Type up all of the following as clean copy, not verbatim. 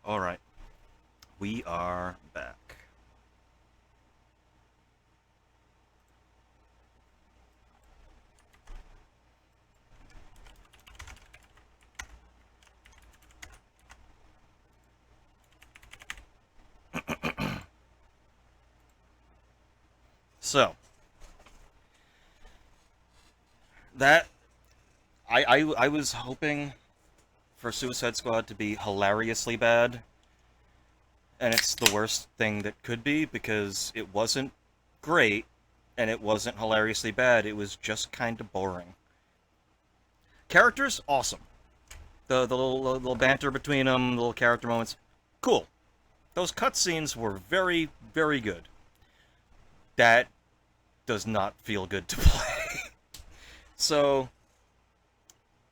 Alright, we are back. So, that... I was hoping for Suicide Squad to be hilariously bad, and it's the worst thing that could be, because it wasn't great, and it wasn't hilariously bad, it was just kind of boring. Characters, awesome. The little banter between them, little character moments, cool. Those cutscenes were very, very good. That does not feel good to play. So,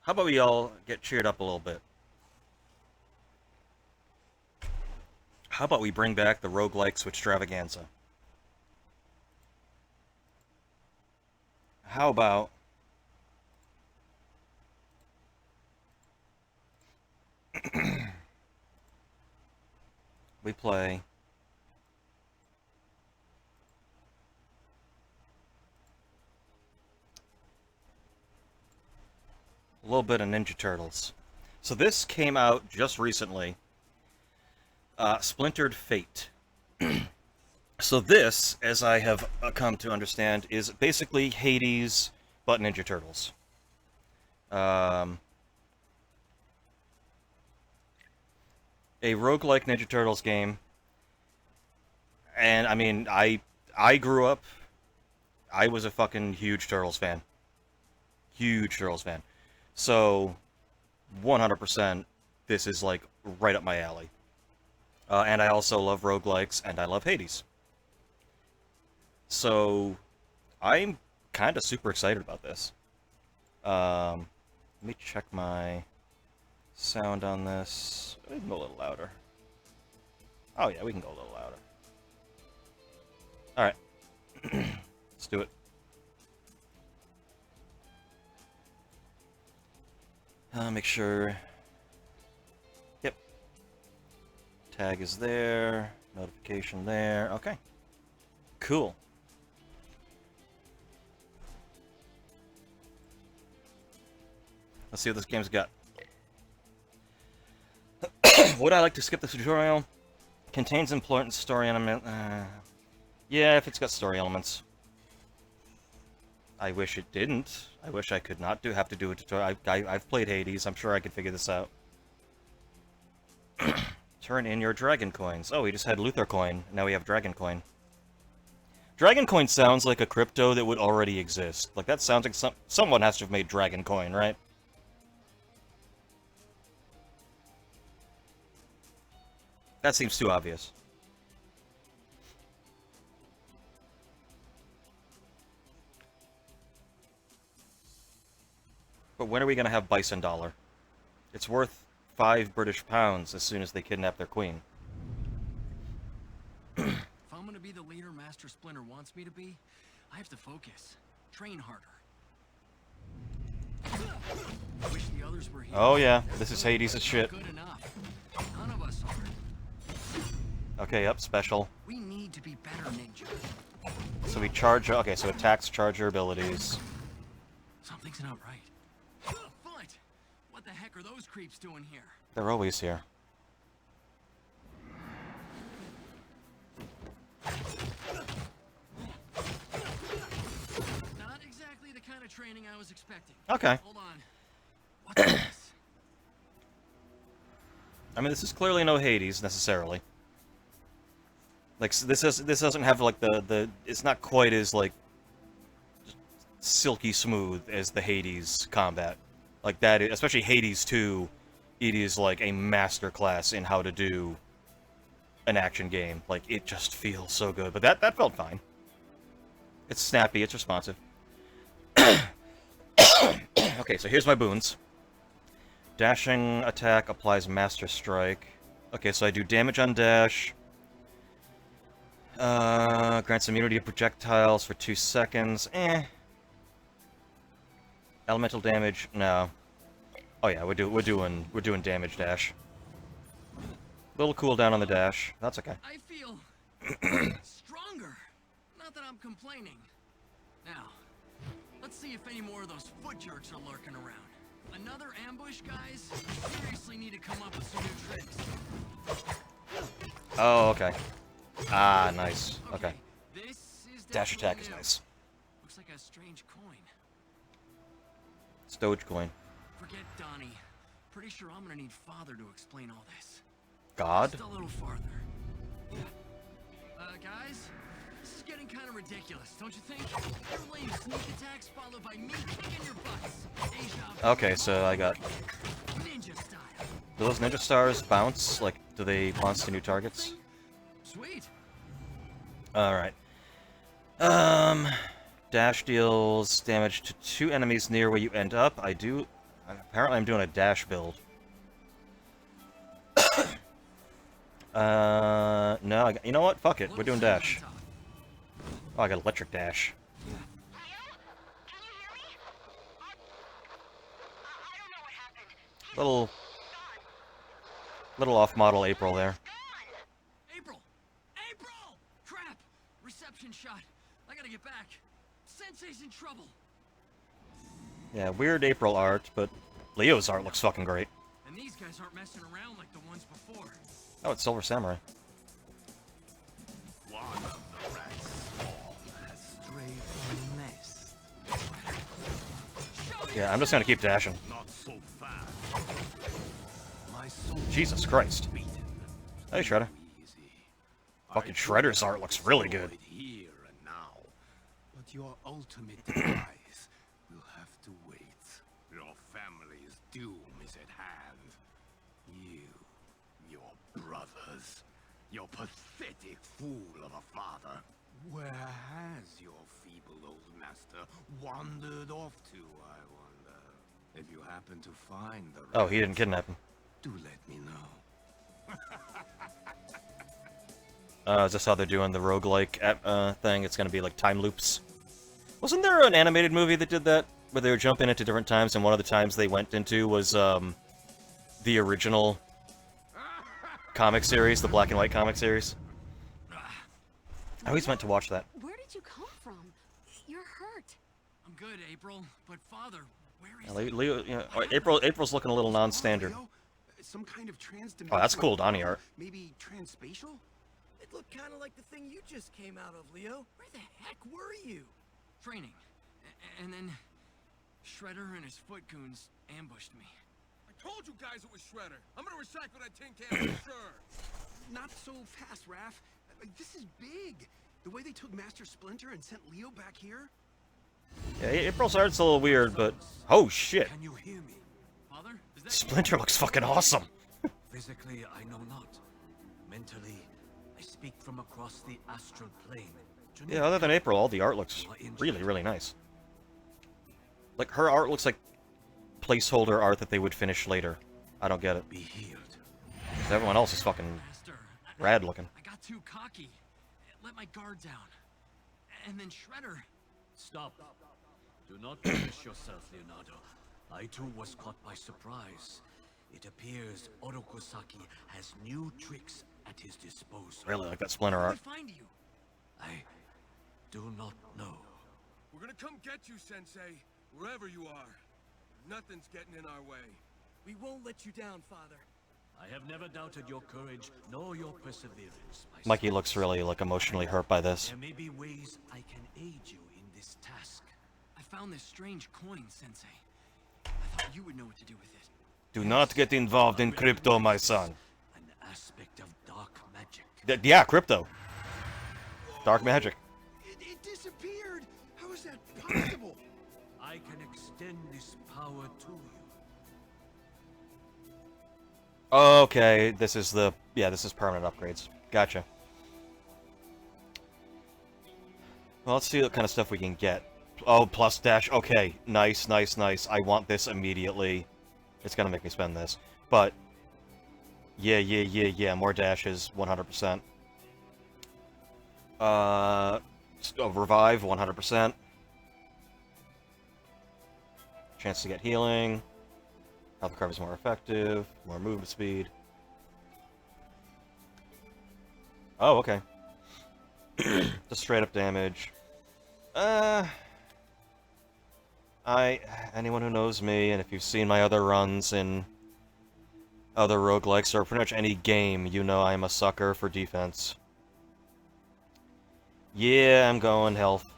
how about we all get cheered up a little bit? How about we bring back the Roguelike Switch-stravaganza? How about... we play... a little bit of Ninja Turtles. So this came out just recently. Splintered Fate. So this, as I have come to understand, is basically Hades, but Ninja Turtles. A roguelike Ninja Turtles game. And, I mean, I grew up... I was a fucking huge Turtles fan. Huge Turtles fan. So, 100%, this is, like, right up my alley. And I also love roguelikes, and I love Hades. So, I'm kind of super excited about this. Let me check my sound on this. We can go a little louder. Oh yeah, we can go a little louder. Alright. Let's do it. Make sure... Yep. Tag is there. Notification there. Okay. Cool. Let's see what this game's got. Would I like to skip this tutorial? Contains important story element. Yeah, if it's got story elements. I wish it didn't. I wish I could not have to do a tutorial. I've played Hades. I'm sure I could figure this out. Turn in your dragon coins. Oh, we just had Luther coin. Now we have dragon coin. Dragon coin sounds like a crypto that would already exist. Like, that sounds like someone has to have made dragon coin, right? That seems too obvious. But when are we going to have Bison Dollar? It's worth 5 British pounds as soon as they kidnap their queen. If I'm going to be the leader Master Splinter wants me to be, I have to focus. Train harder. I wish the others were here. Oh yeah, this is Hades' shit. Good enough. None of us are. Okay, up, special. We need to be better, ninja. So we charge... Okay, so attacks charge your abilities. Something's not right. Foot! What the heck are those creeps doing here? They're always here. Not exactly the kind of training I was expecting. Okay. Hold on. What's this? I mean, this is clearly no Hades, necessarily. Like, this doesn't have, like, the... It's not quite as, like, silky smooth as the Hades combat. Like, that, especially Hades 2, it is, like, a masterclass in how to do an action game. Like, it just feels so good. But that felt fine. It's snappy, it's responsive. Okay, so here's my boons. Dashing attack applies Master Strike. Okay, so I do damage on dash. Grants immunity to projectiles for 2 seconds. Elemental damage? No. Oh yeah, we're doing damage dash. Little cooldown on the dash. That's okay. I feel stronger. Not that I'm complaining. Now, let's see if any more of those foot jerks are lurking around. Another ambush, guys? Seriously need to come up with some new tricks. Oh, okay. Ah, nice. Okay. This is Dash attack is definitely new. nice. Looks like a strange coin. It's Dogecoin. Forget Donnie. Pretty sure I'm gonna need Father to explain all this. God? Just a little farther. Guys, this is getting kind of ridiculous, don't you think? Your lame sneak attacks followed by me kicking your butts. Deja vu. Okay, so I got... Ninja style. Do those ninja stars bounce? Like, do they bounce to new targets? Sweet. Alright. Dash deals damage to 2 enemies near where you end up. I do... Apparently I'm doing a dash build. No, you know what? Fuck it. We're doing dash. Oh, I got electric dash. Leo? Can you hear me? I don't know what happened. Little off-model April there. April! April! Crap! Reception shot. I gotta get back. Sensei's in trouble. Yeah, weird April art, but Leo's art looks fucking great. And these guys aren't messing around like the ones before. Oh, it's Silver Samurai. One of the rats has strayed from the nest. Yeah, I'm just gonna keep dashing. Not so fast. My soul Jesus Christ. beaten. Hey, Shredder. Easy. Fucking I Shredder's could art looks really good. destroy it here and now, but your ultimate demise will have to wait. Your family's doom is at hand. Your brothers, your pathetic fool of a father. Where has your feeble old master wandered off to, I wonder? If you happen to find the Oh, he didn't kidnap him. do let me know. Is this how they're doing the roguelike thing? It's gonna be like time loops. Wasn't there an animated movie that did that? Where they were jumping into different times, and one of the times they went into was, the original comic series, the black and white comic series. I always meant to watch that. Where did you come from? You're hurt. I'm good, April. But Father, where is Yeah, Leo, you know, April's looking a little non-standard. Leo? Some kind of trans-dimensional Oh, that's cool, Donnie art. Maybe transspatial? It looked kind of like the thing you just came out of, Leo. Where the heck were you? training? And then Shredder and his foot goons ambushed me. I told you guys it was Shredder. I'm gonna recycle that tin can for sure. Not so fast, Raph. This is big. The way they took Master Splinter and sent Leo back here. Yeah, April's art's a little weird, but oh shit, Can you hear me? Father, is that Splinter looks fucking awesome. Physically, I know not. Mentally, I speak from across the astral plane. Yeah, other than April, all the art looks really, really nice. Like, her art looks like placeholder art that they would finish later. I don't get it. Be healed. 'Cause everyone else is fucking Master? rad looking. I got too cocky. Let my guard down. And then Shredder. Stop. Do not punish yourself, Leonardo. I too was caught by surprise. It appears Orokusaki has new tricks at his disposal. Really like that Splinter Where art. did I find you? I do not know. We're gonna come get you, Sensei, wherever you are. Nothing's getting in our way. We won't let you down, Father. I have never doubted your courage nor your perseverance. my Mikey son. looks really, like, emotionally hurt by this. There may be ways I can aid you in this task. I found this strange coin, Sensei. I thought you would know what to do with it. Do not get involved in crypto, my son. An aspect of dark magic. Yeah, crypto. Dark magic. It disappeared. How is that possible? I can extend this power to you. Okay, this is the... Yeah, this is permanent upgrades. Gotcha. Well, let's see what kind of stuff we can get. Oh, plus dash. Okay, nice, nice, nice. I want this immediately. It's gonna make me spend this. But... Yeah, more dashes, 100%. Revive, 100%. Chance to get healing. Health recovery is more effective. More movement speed. Oh, okay. Just straight up damage. Anyone who knows me, and if you've seen my other runs in other roguelikes, or pretty much any game, you know I'm a sucker for defense. Yeah, I'm going health.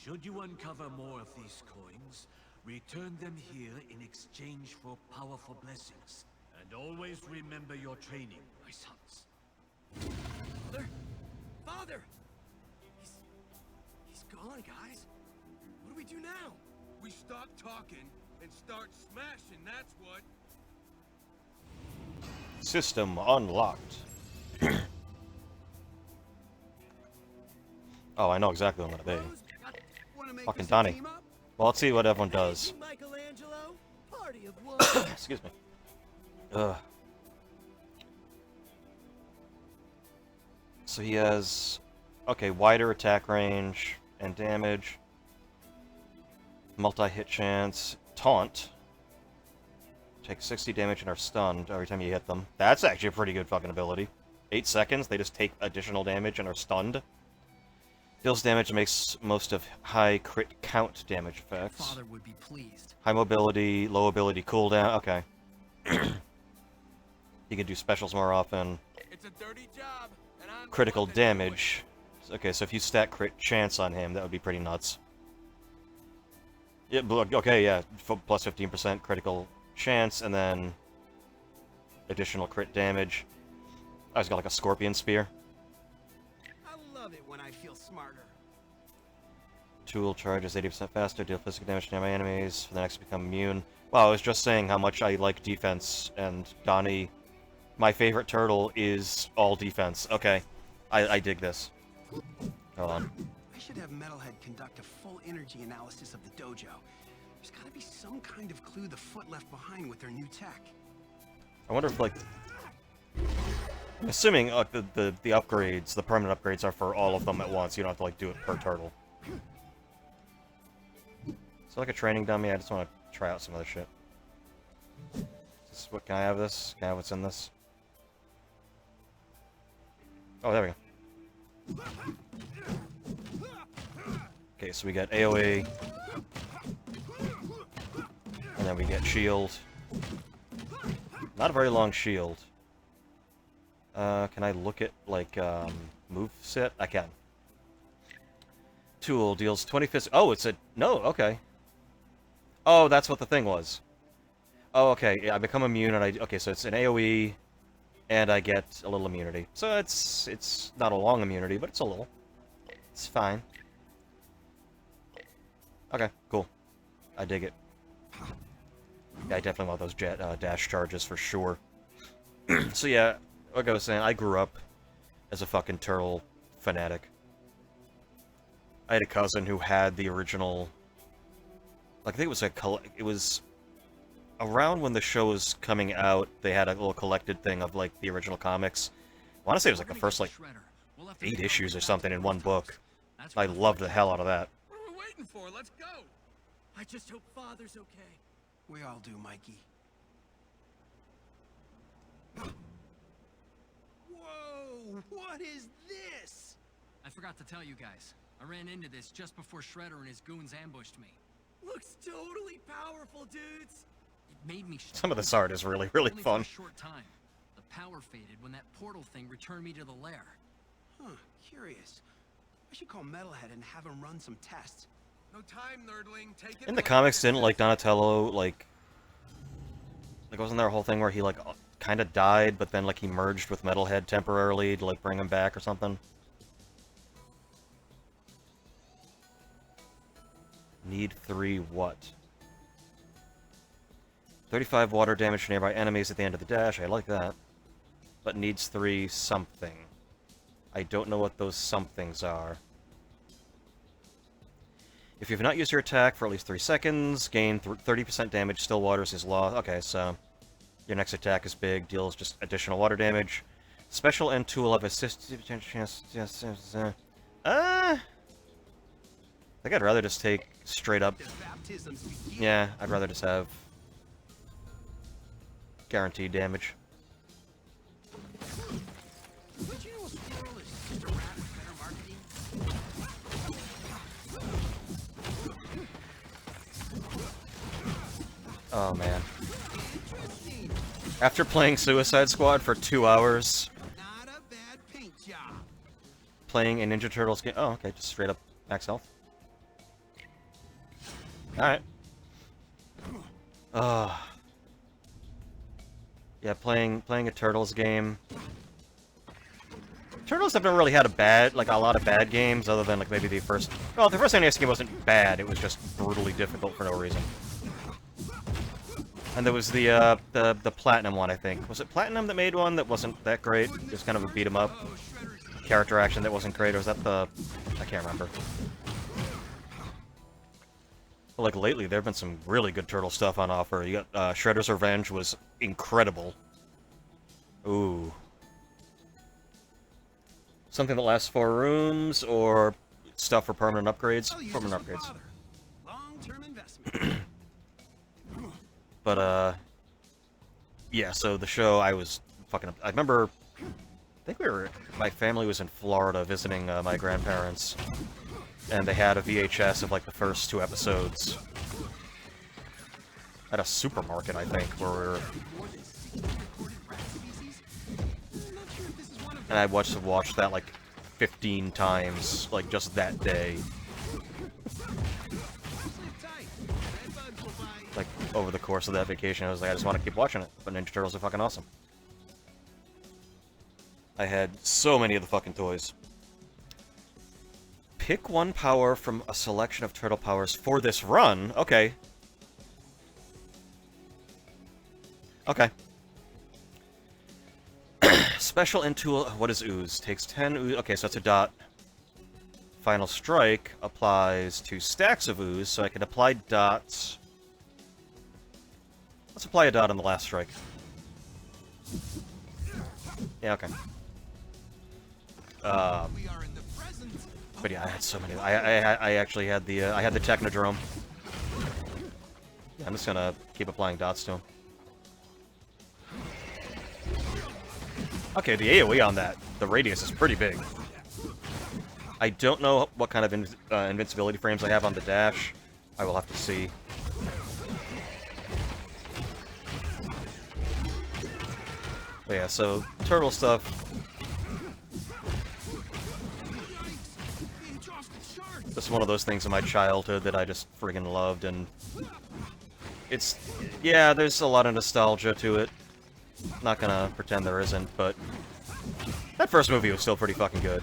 Should you uncover more of these coins, return them here in exchange for powerful blessings. And always remember your training, my sons. Father? Father! He's gone, guys. What do we do now? We stop talking and start smashing, that's what. System unlocked. Oh, I know exactly what I'm gonna be. Fucking Donnie. Well, let's see what everyone does. Michelangelo, party of one. Excuse me. Ugh. So he has, okay, wider attack range and damage, multi-hit chance, taunt, take 60 damage and are stunned every time you hit them. That's actually a pretty good fucking ability. 8 seconds, they just take additional damage and are stunned. Deals damage and makes most of high crit count damage effects. Father would be pleased. High mobility, low ability cooldown, okay. You can do specials more often. It's a dirty job, and I'm Critical damage. Okay, so if you stat crit chance on him, that would be pretty nuts. Yeah, okay, yeah, plus 15% critical chance, and then additional crit damage. Oh, he's got like a scorpion spear. I love it when I feel smarter. Tool charges 80% faster, deal physical damage to my enemies, for the next to become immune. Wow, I was just saying how much I like defense, and Donnie, my favorite turtle, is all defense. Okay, I dig this. Hold on. I should have Metalhead conduct a full energy analysis of the dojo. There's gotta be some kind of clue the Foot left behind with their new tech. I wonder if, like... I'm assuming the upgrades, the permanent upgrades, are for all of them at once. You don't have to, like, do it per turtle. So, like a training dummy, I just want to try out some other shit. Can I have this? Can I have what's in this? Oh, there we go. Okay, so we got AoE. And then we get shield. Not a very long shield. Can I look at, like, move set? I can. Tool deals 20 phys- Oh, it's a... No, okay. Oh, that's what the thing was. Oh, okay, yeah, I become immune, and I... Okay, so it's an AoE, and I get a little immunity. So it's not a long immunity, but it's a little. It's fine. Okay, cool. I dig it. Yeah, I definitely want those dash charges for sure. So yeah, like I was saying, I grew up as a fucking turtle fanatic. I had a cousin who had the original... Like, I think it was it was around when the show was coming out, they had a little collected thing of, like, the original comics. I want to say it was, like, the first, like, 8 issues or something in one book. I loved the hell out of that. What are we waiting for? Let's go. I just hope Father's okay. We all do, Mikey. Whoa! What is this? I forgot to tell you guys. I ran into this just before Shredder and his goons ambushed me. Looks totally powerful, dudes. It made me Some of this art is really, really only fun. for a short time. The power faded when that portal thing returned me to the lair. Huh, curious. I should call Metalhead and have him run some tests. No time, nerdling. Take it. In the comics, didn't, like, Donatello, like, wasn't there a whole thing where he, like, kind of died, but then, like, he merged with Metalhead temporarily to, like, bring him back or something? Need 3 what? 35 water damage to nearby enemies at the end of the dash, I like that. But needs 3 something. I don't know what those somethings are. If you have not used your attack for at least 3 seconds, gain 30% damage, still waters is lost. Okay, so your next attack is big, deals just additional water damage. Special and tool have assisted chance. I think I'd rather just take straight up. Yeah, I'd rather just have guaranteed damage. Oh, man. After playing Suicide Squad for 2 hours, Not a bad paint job. playing a Ninja Turtles game... Oh, okay, just straight up max health. Alright. Yeah, playing a Turtles game. Turtles have never really had a lot of bad games, other than, like, maybe the first... Well, the first NES game wasn't bad, it was just brutally difficult for no reason. And there was the Platinum one, I think. Was it Platinum that made one that wasn't that great? Just kind of a beat-em-up character action that wasn't great, or was that the... I can't remember. But, like, lately, there have been some really good Turtle stuff on offer. You got, Shredder's Revenge was incredible. Ooh. Something that lasts 4 rooms, or stuff for permanent upgrades? I'll use Permanent this with upgrades. father. Long-term investment. But, yeah, so the show, I was fucking... I remember... I think my family was in Florida visiting, my grandparents. And they had a VHS of, like, the first 2 episodes. At a supermarket, I think, where we were... And I watched that, like, 15 times, like, just that day. Like, over the course of that vacation, I was like, I just want to keep watching it. But Ninja Turtles are fucking awesome. I had so many of the fucking toys. Pick one power from a selection of turtle powers for this run. Okay. Okay. Special Intool... What is Ooze? Takes 10 Ooze... Okay, so that's a dot. Final Strike applies to stacks of Ooze, so I can apply dots. Let's apply a dot on the last strike. Yeah, okay. But yeah, I had so many. I actually had the I had the Technodrome. Yeah, I'm just gonna keep applying dots to him. Okay, the AoE on that, the radius is pretty big. I don't know what kind of invincibility frames I have on the dash. I will have to see. But yeah, so turtle stuff. Just one of those things in my childhood that I just friggin' loved, and it's... Yeah, there's a lot of nostalgia to it. Not gonna pretend there isn't, but... That first movie was still pretty fucking good.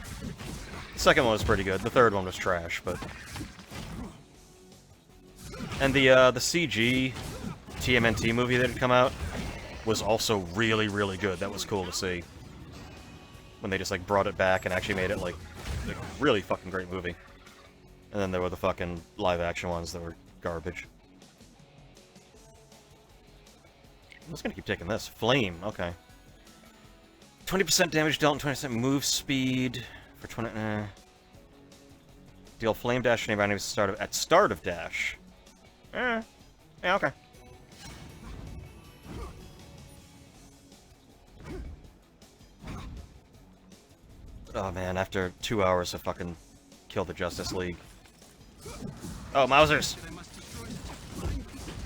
The second one was pretty good, the third one was trash, but... And the CG TMNT movie that had come out was also really, really good. That was cool to see. When they just, like, brought it back and actually made it, like a really fucking great movie. And then there were the fucking live-action ones that were garbage. I'm just gonna keep taking this. Flame, okay. 20% damage dealt and 20% move speed for 20... Deal flame dash to anybody at start of dash. Yeah, okay. Oh man, after 2 hours of fucking kill the Justice League. Oh, Mausers!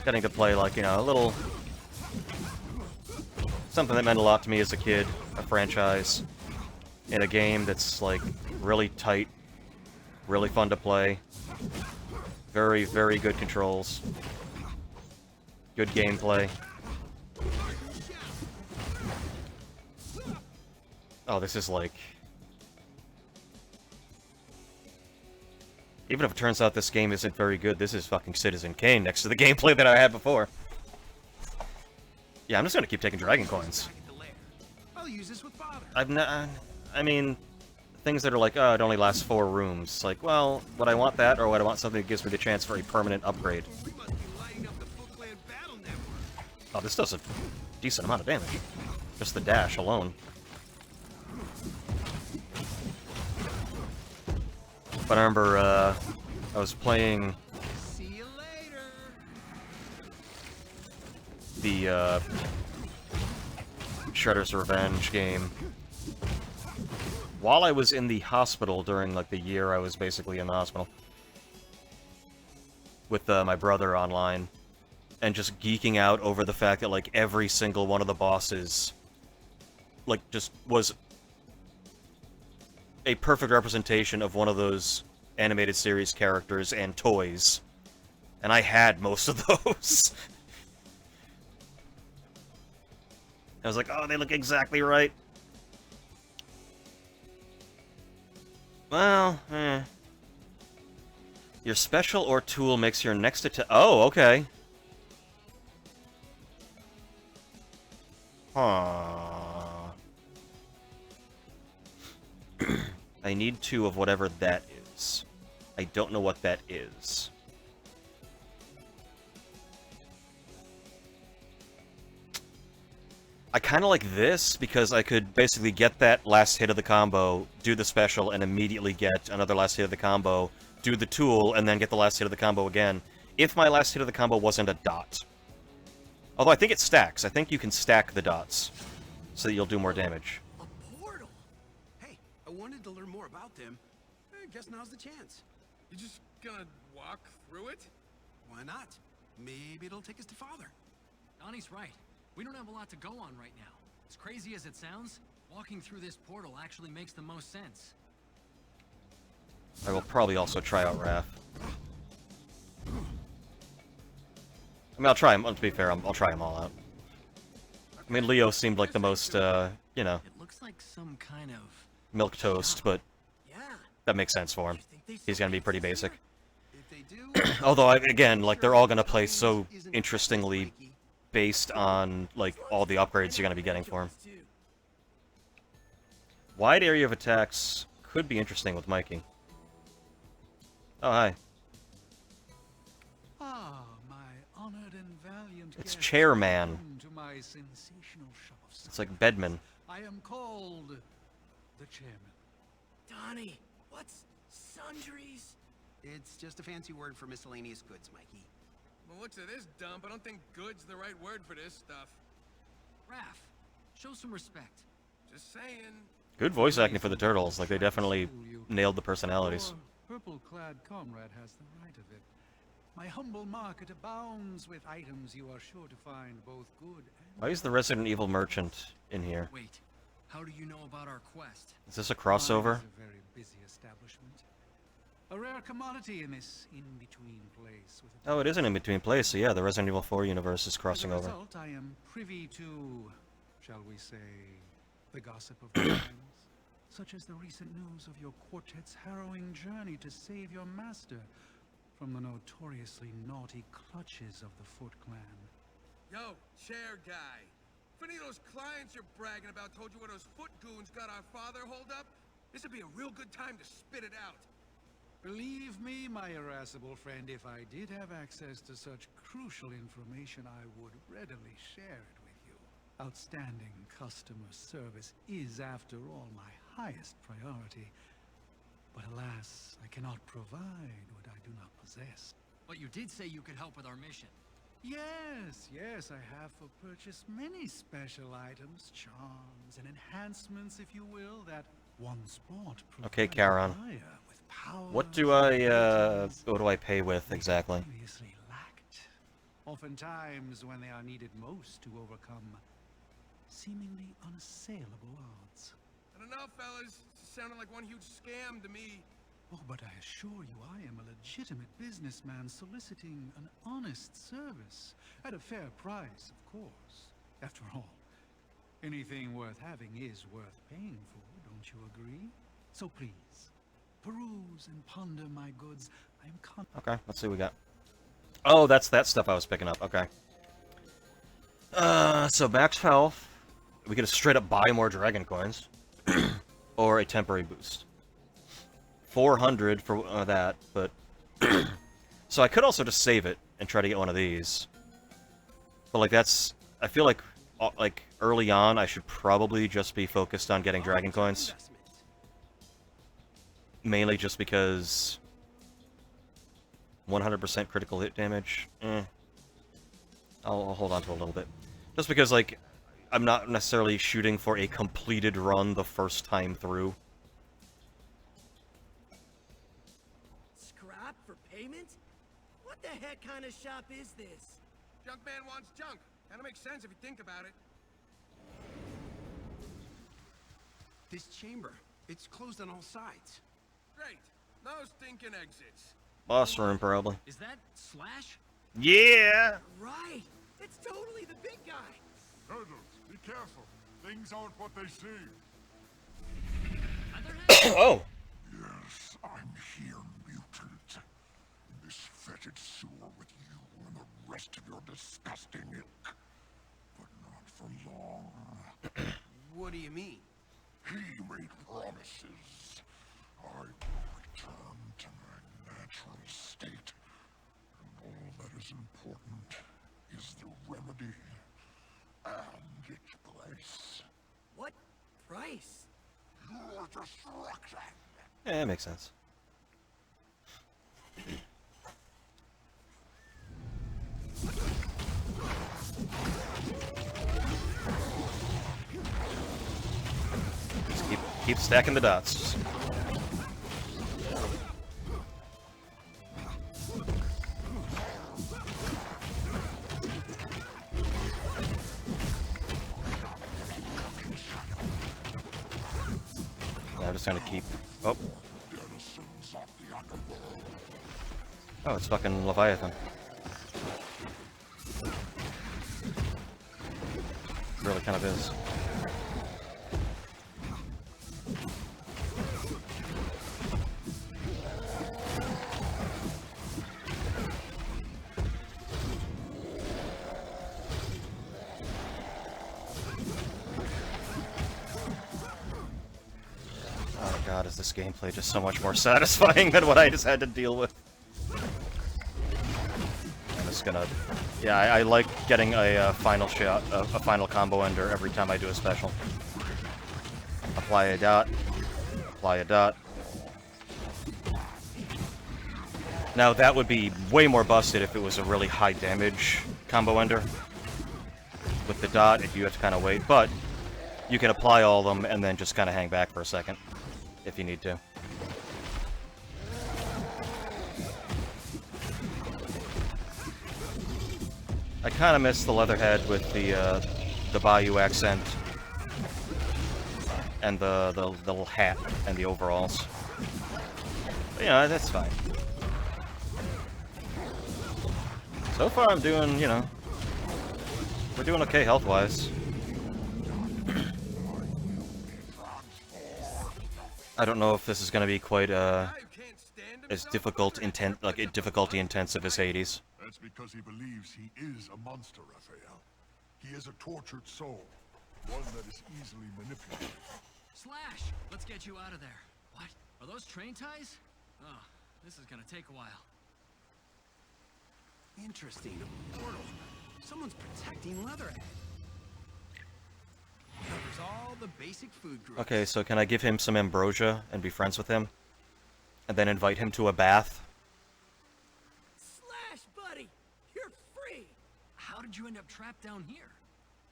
Getting to play, like, you know, a little... Something that meant a lot to me as a kid. A franchise. In a game that's, like, really tight. Really fun to play. Very, very good controls. Good gameplay. Oh, this is like... Even if it turns out this game isn't very good, this is fucking Citizen Kane next to the gameplay that I had before. Yeah, I'm just gonna keep taking Dragon Coins. I'll use this with father. I mean, things that are like, oh, it only lasts 4 rooms. Like, well, would I want that, or would I want something that gives me the chance for a permanent upgrade? Oh, this does a decent amount of damage. Just the dash alone. But I remember, I was playing the, Shredder's Revenge game while I was in the hospital during, like, the year I was basically in the hospital. With, my brother online. and just geeking out over the fact that, like, every single one of the bosses, like, just was a perfect representation of one of those animated series characters and toys. And I had most of those. I was like, oh, they look exactly right. Well, Your special or tool makes your next attack... Oh, okay. Huh. I need 2 of whatever that is. I don't know what that is. I kind of like this, because I could basically get that last hit of the combo, do the special, and immediately get another last hit of the combo, do the tool, and then get the last hit of the combo again, if my last hit of the combo wasn't a dot. Although I think it stacks. I think you can stack the dots, so that you'll do more damage. A portal? Hey, I wanted to learn more about them. I guess now's the chance. You just gonna walk through it? Why not? Maybe it'll take us to Father. Donnie's right. We don't have a lot to go on right now. As crazy as it sounds, walking through this portal actually makes the most sense. I will probably also try out Raph. I mean, I'll try him. To be fair, I'll try them all out. I mean, Leo seemed like the most, you know, It looks like some kind of... milquetoast, but Yeah. that makes sense for him. He's gonna be pretty basic. If they do, Although, again, like, they're all gonna play so interestingly based on, like, all the upgrades you're gonna be getting for him. Wide area of attacks could be interesting with Mikey. Oh, hi. Ah, my honored and valiant It's guests, Chairman. welcome to my sensational shop of It's like science. Bedman. I am called the chairman. Donnie, what's sundries? it's just a fancy word for miscellaneous goods, Mikey. Well, looks at this dump. I don't think good's the right word for this stuff. Raph, show some respect. Just saying. Good voice acting for the turtles. Like, they definitely nailed the personalities. Your purple-clad comrade has the right of it. My humble market abounds with items you are sure to find both good and... Why is the Resident Evil merchant in here? Wait, how do you know about our quest? Is this a crossover? Mine is a very busy establishment. A rare commodity in this in-between place with a Oh, it is an in-between place, so yeah, the Resident Evil 4 universe is crossing As a over. result, I am privy to, shall we say, the gossip of the times, such as the recent news of your quartet's harrowing journey to save your master from the notoriously naughty clutches of the Foot Clan. Yo, chair guy. If any of those clients you're bragging about told you where those foot goons got our father holed up, this would be a real good time to spit it out. Believe me, my irascible friend, if I did have access to such crucial information, I would readily share it with you. Outstanding customer service is, after all, my highest priority. But alas, I cannot provide what I do not possess. But you did say you could help with our mission. Yes, I have for purchase many special items, charms, and enhancements, if you will, that once bought Okay, provide Charon. the buyer with What powers do what do I pay with they exactly? previously lacked. Oftentimes, when they are needed most to overcome seemingly unassailable odds. I don't know, fellas. This is sounding like one huge scam to me. Oh, but I assure you, I am a legitimate businessman soliciting an honest service at a fair price, of course. After all, anything worth having is worth paying for, don't you agree? So please, peruse and ponder my goods. I am confident. Okay, let's see what we got. Oh, that's that stuff I was picking up. Okay. So max health. We could straight up buy more dragon coins. Or a temporary boost. 400 for that, but... So I could also just save it and try to get one of these. But, like, that's... I feel like early on, I should probably just be focused on getting dragon coins. Mainly just because... 100% critical hit damage? I'll hold on to a little bit. Just because, like, I'm not necessarily shooting for a completed run the first time through. Scrap for payment? What the heck kind of shop is this? Junk man wants junk. Kinda makes sense if you think about it. This chamber, it's closed on all sides. Great. No stinking exits. Boss room, probably. Is that Slash? Yeah! Right. It's totally the big guy. Turtles, be careful. Things aren't what they seem. Oh! Yes, I'm here, Mutant. In this fetid sewer with you and the rest of your disgusting ilk. But not for long. What do you mean? He made promises. I will return to my natural state. And all that is important is the remedy and its place. What price? Your destruction. Yeah, it makes sense. Just keep stacking the dots. I'm just gonna keep. Oh. Oh, it's fucking Leviathan. Really kind of is. Oh god, is this gameplay just so much more satisfying than what I just had to deal with? I'm just gonna... Yeah, I like getting a final shot, a final combo ender every time I do a special. Apply a dot. Apply a dot. Now that would be way more busted if it was a really high damage combo ender. With the dot, you have to kind of wait, but you can apply all of them and then just kind of hang back for a second, if you need to. I kind of miss the Leatherhead with the Bayou accent and the little hat and the overalls. But, yeah, that's fine. So far, I'm doing, you know, we're doing okay health-wise. I don't know if this is going to be quite as difficult, difficulty intensive as Hades. That's because he believes he is a monster, Raphael. He is a tortured soul, one that is easily manipulated. Slash, let's get you out of there. What? Are those train ties? Oh, this is gonna take a while. Interesting. A portal. Someone's protecting Leatherhead. Covers all the basic food groups. Okay, so can I give him some ambrosia and be friends with him? And then invite him to a bath? Slash, buddy! You're free! How did you end up trapped down here?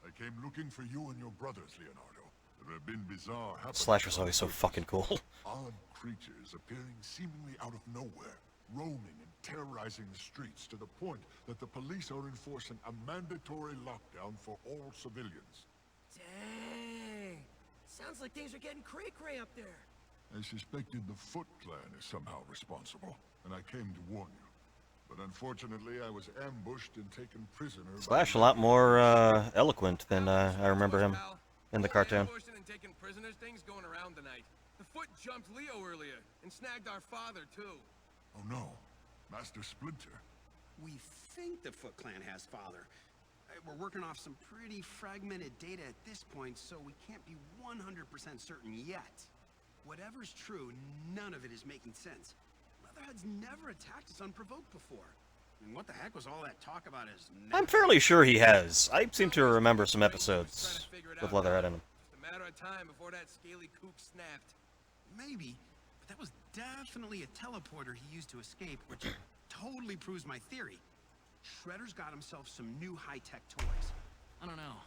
I came looking for you and your brothers, Leonardo. There have been bizarre happenings. Slash was always so fucking cool. Odd creatures appearing seemingly out of nowhere, roaming and terrorizing the streets to the point that the police are enforcing a mandatory lockdown for all civilians. Dang! Sounds like things are getting cray-cray up there. I suspected the Foot Clan is somehow responsible, and I came to warn you. But unfortunately, I was ambushed and taken prisoner. Slash a lot more eloquent than I remember him in the cartoon. Ambushing and taking prisoners things going around tonight. The Foot jumped Leo earlier and snagged our father too. Oh no, Master Splinter. We think the Foot Clan has father. We're working off some pretty fragmented data at this point, so we can't be 100% certain yet. Whatever's true, none of it is making sense. Leatherhead's never attacked us unprovoked before. And what the heck was all that talk about his... I'm fairly sure he has. I seem to remember some episodes with Leatherhead in them. Just a matter of time before that scaly kook snapped. Maybe, but that was definitely a teleporter he used to escape, which totally proves my theory. Shredder's got himself some new high-tech toys. I don't know.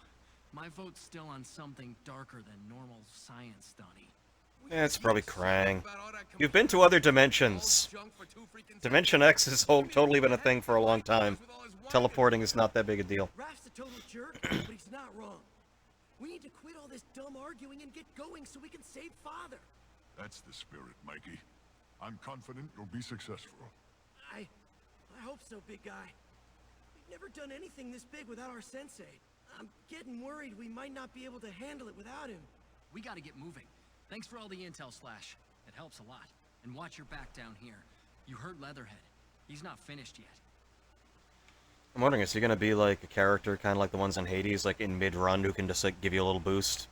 My vote's still on something darker than normal science, Donnie. It's probably Krang. You've been to other dimensions. Dimension X has totally been a thing for a long time. Teleporting is not that big a deal. Raph's a total jerk, but he's not wrong. We need to quit all this dumb arguing and get going so we can save Father. That's the spirit, Mikey. I'm confident you'll be successful. I hope so, big guy. We've never done anything this big without our sensei. I'm getting worried we might not be able to handle it without him. We gotta get moving. Thanks for all the intel, Slash. It helps a lot. And watch your back down here. You hurt Leatherhead. He's not finished yet. I'm wondering, is he gonna be like a character kind of like the ones in Hades, like in mid-run, who can just like give you a little boost?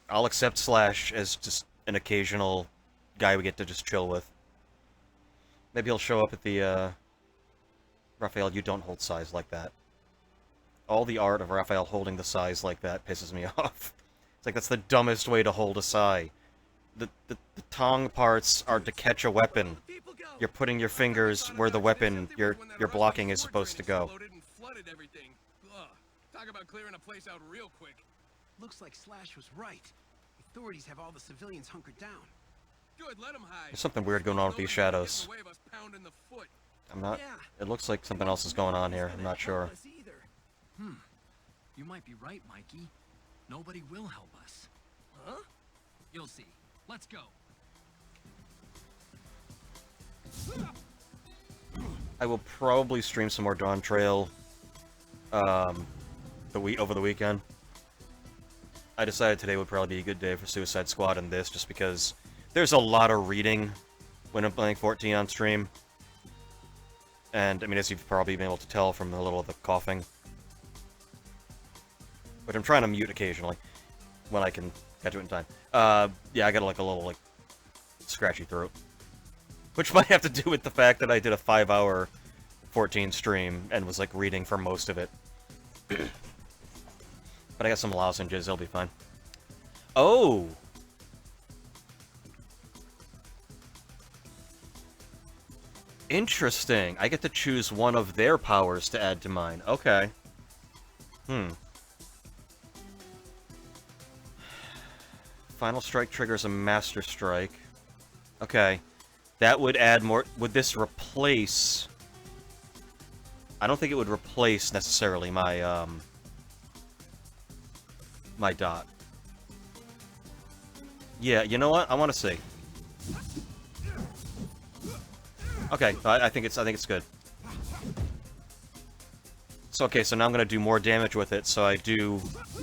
I'll accept Slash as just an occasional guy we get to just chill with. Maybe he'll show up at the, Raphael, you don't hold size like that. All the art of Raphael holding the size like that pisses me off. It's like, that's the dumbest way to hold a sai. The tongue parts are to catch a weapon. You're putting your fingers where the weapon you're blocking is supposed to go. Talk about clearing a place out real quick. Looks like Slash was right. Authorities have all the civilians hunkered down. Good, let 'em hide. There's something weird going on with these shadows. Way of us pounding the foot. I'm not... It looks like something else is going on here. I'm not sure. You might be right, Mikey. Nobody will help us. Huh? You'll see. Let's go. I will probably stream some more Dawn Trail over the weekend. I decided today would probably be a good day for Suicide Squad and this, just because there's a lot of reading when I'm playing 14 on stream. And, I mean, as you've probably been able to tell from a little of the coughing. But I'm trying to mute occasionally, when I can catch it in time. Yeah, I got like a little, like, scratchy throat. Which might have to do with the fact that I did a 5-hour 14 stream and was, like, reading for most of it. But I got some lozenges, they'll be fine. Oh! Interesting. I get to choose one of their powers to add to mine. Okay. Final Strike triggers a Master Strike. Okay. That would add more... Would this replace... I don't think it would replace, necessarily, my, my dot. Yeah, you know what? I want to see. Okay, I think it's good. So, okay, so now I'm gonna do more damage with it, so I do...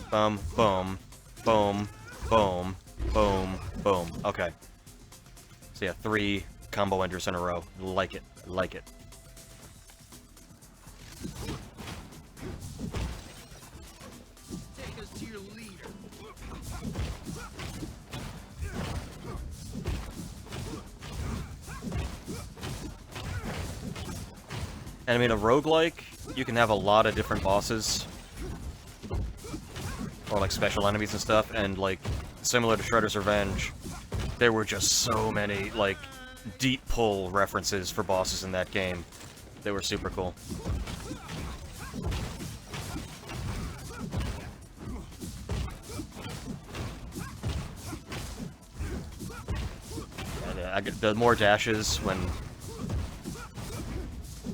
Boom, boom, boom, boom, boom, boom. Okay. So yeah, 3 combo enders in a row. Like it. Like it. Take us to your leader. And I mean, a roguelike, you can have a lot of different bosses. Or like special enemies and stuff, and like, similar to Shredder's Revenge, there were just so many, like, deep pull references for bosses in that game. They were super cool. And, I get the more dashes when...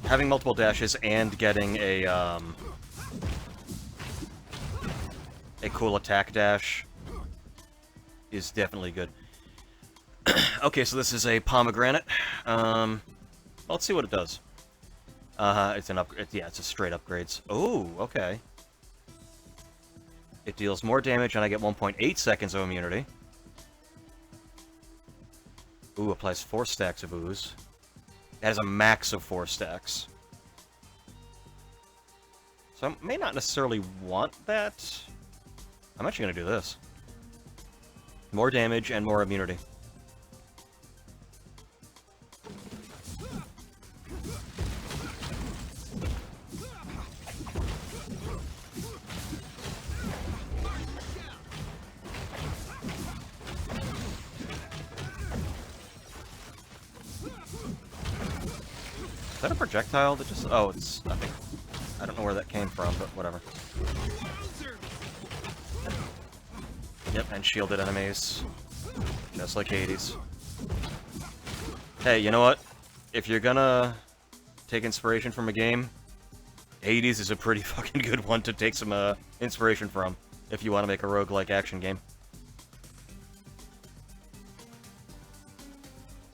Having multiple dashes and getting a cool attack dash is definitely good. Okay, so this is a pomegranate. Let's see what it does. It's an upgrade. Yeah, it's a straight upgrades. Oh, okay. It deals more damage, and I get 1.8 seconds of immunity. Ooh, applies 4 stacks of ooze. It has a max of 4 stacks. So I may not necessarily want that. I'm actually going to do this. More damage and more immunity. Is that a projectile that just... Oh, it's nothing. I don't know where that came from, but whatever. Yep, and shielded enemies. Just like Hades. Hey, you know what? If you're gonna take inspiration from a game, Hades is a pretty fucking good one to take some inspiration from, if you want to make a roguelike action game.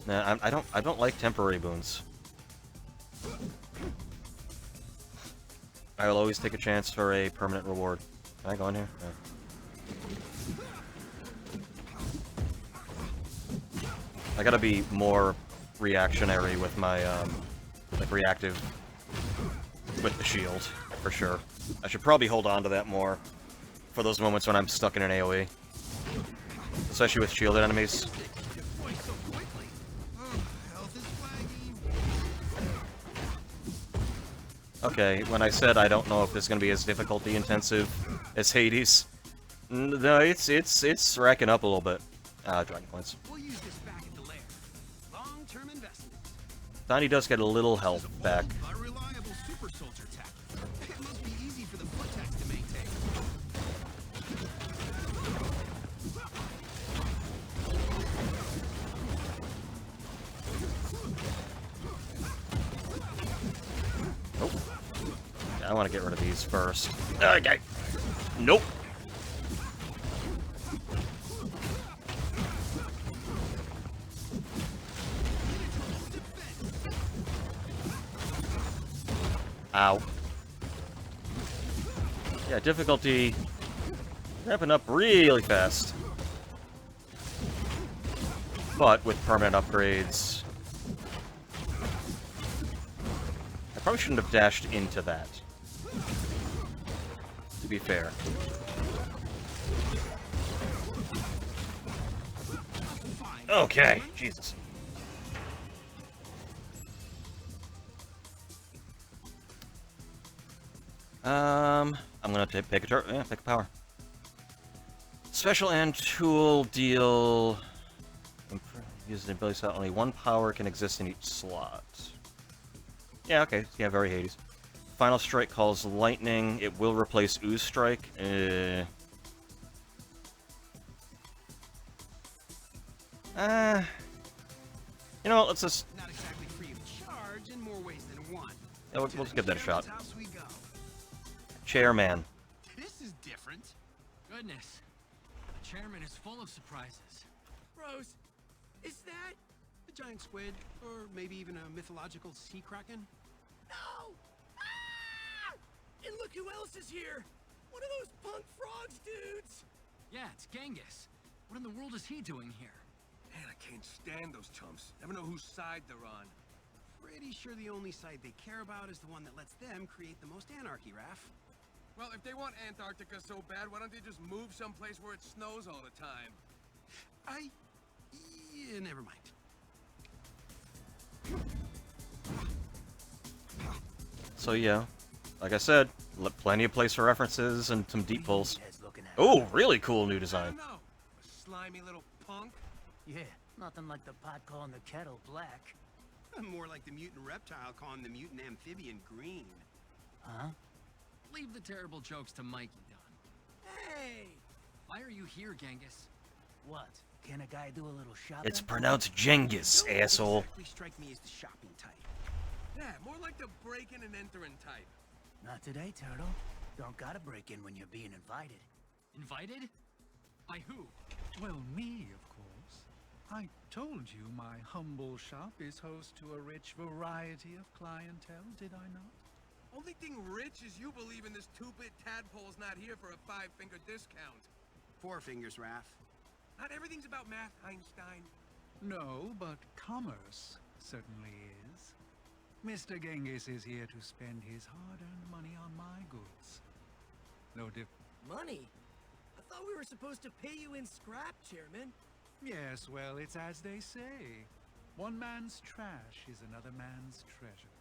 Nah, I don't like temporary boons. I will always take a chance for a permanent reward. Can I go in here? No. I gotta be more reactionary with my, like, reactive with the shield, for sure. I should probably hold on to that more for those moments when I'm stuck in an AoE. Especially with shielded enemies. Okay, when I said I don't know if it's gonna be as difficulty intensive as Hades, no, it's racking up a little bit. Dragon points. We'll use this back at the lair. Long-term investment. Donnie does get a little health back. A reliable super soldier tech. It must be easy for the foot techs to maintain. Nope. I want to get rid of these first. Okay. Nope. Ow. Yeah, difficulty ramping up really fast. But with permanent upgrades, I probably shouldn't have dashed into that, to be fair. Okay, Jesus. I'm gonna pick a power. Special and tool deal. Use an ability slot. Only one power can exist in each slot. Yeah, okay. Yeah, very Hades. Final Strike calls lightning. It will replace Ooze Strike. You know what? Let's just. Not exactly free of charge in more ways than one. Yeah, we'll just give that a shot. House we go. Chairman. This is different. Goodness. The chairman is full of surprises. Rose, is that a giant squid? Or maybe even a mythological sea kraken? No! Ah! And look who else is here! One of those punk frogs dudes! Yeah, it's Genghis. What in the world is he doing here? Man, I can't stand those chumps. Never know whose side they're on. Pretty sure the only side they care about is the one that lets them create the most anarchy, Raph. Well, if they want Antarctica so bad, why don't they just move someplace where it snows all the time? Yeah, never mind. So yeah, like I said, plenty of place for references and some deep pulls. Oh, really cool new I design. don't know. A slimy little punk. Yeah, nothing like the pot calling the kettle black. More like the mutant reptile calling the mutant amphibian green. Huh? Leave the terrible jokes to Mikey, Don. Hey! Why are you here, Genghis? What? Can a guy do a little shopping? It's pronounced Genghis, Don't asshole. exactly strike me as the shopping type. Yeah, more like the breaking and entering type. Not today, Turtle. Don't gotta break in when you're being invited. Invited? By who? Well, me, of course. I told you my humble shop is host to a rich variety of clientele, did I not? Only thing rich is you believe in this two-bit tadpole's not here for a 5-finger discount. 4 fingers, Raph. Not everything's about math, Einstein. No, but commerce certainly is. Mr. Genghis is here to spend his hard-earned money on my goods. No diff... Money? I thought we were supposed to pay you in scrap, Chairman. Yes, well, it's as they say. One man's trash is another man's treasure.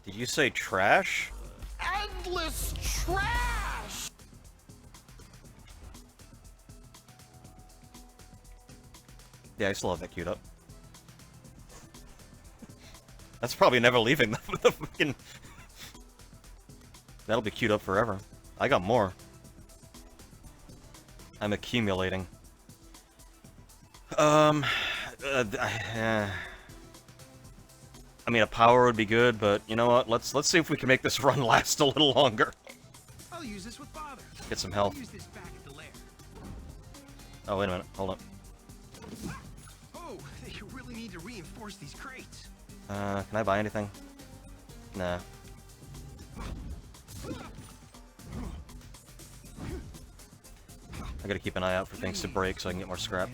Did you say trash? Endless trash! Yeah, I still have that queued up. That's probably never leaving the fucking... That'll be queued up forever. I got more. I'm accumulating. Um, I mean, a power would be good, but you know what? Let's see if we can make this run last a little longer. I'll use this with father. Get some I'll health. use this back at the lair. Oh, wait a minute. Hold up. Oh, you really need to reinforce these crates. Can I buy anything? Nah. I gotta keep an eye out for things to break so I can get more scrap.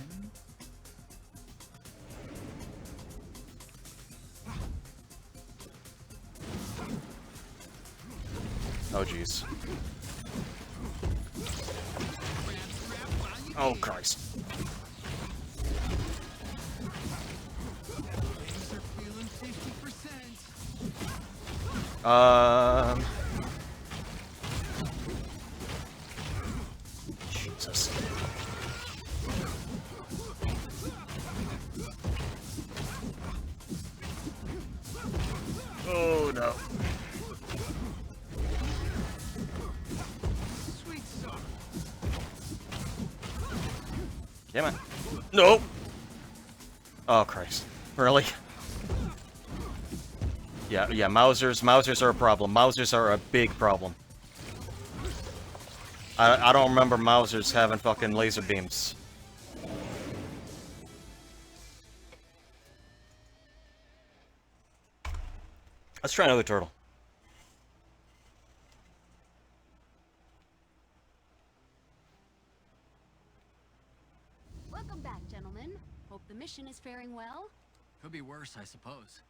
Oh, jeez. Oh, Christ. Things are feeling 50%. Jesus. Oh, no. Sweet sauce. Damn it. Nope. Oh, Christ. Really? Yeah, Mausers are a problem. Mausers are a big problem. I don't remember Mausers having fucking laser beams. Let's try another turtle. Welcome back, gentlemen. Hope the mission is faring well. Could be worse, I suppose.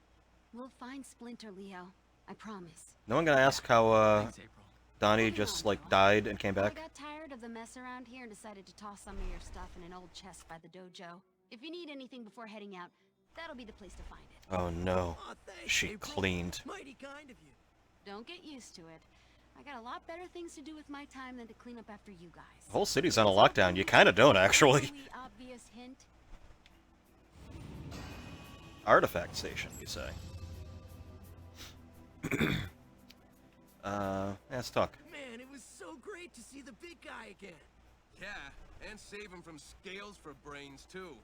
We'll find Splinter, Leo. I promise. No one gonna ask how, Thanks, April. Donnie just, like, died and came I back? got tired of the mess around here and decided to toss some of your stuff in an old chest by the dojo. If you need anything before heading out, that'll be the place to find it. Oh, no. Aw, thanks, She April. cleaned. Mighty kind of you. Don't get used to it. I got a lot better things to do with my time than to clean up after you guys. The whole city's on a lockdown. You kinda don't, actually. Really obvious hint. Artifact station, you say? Let's talk. Man, it was so great to see the big guy again. Yeah, and save him from scales for brains, too.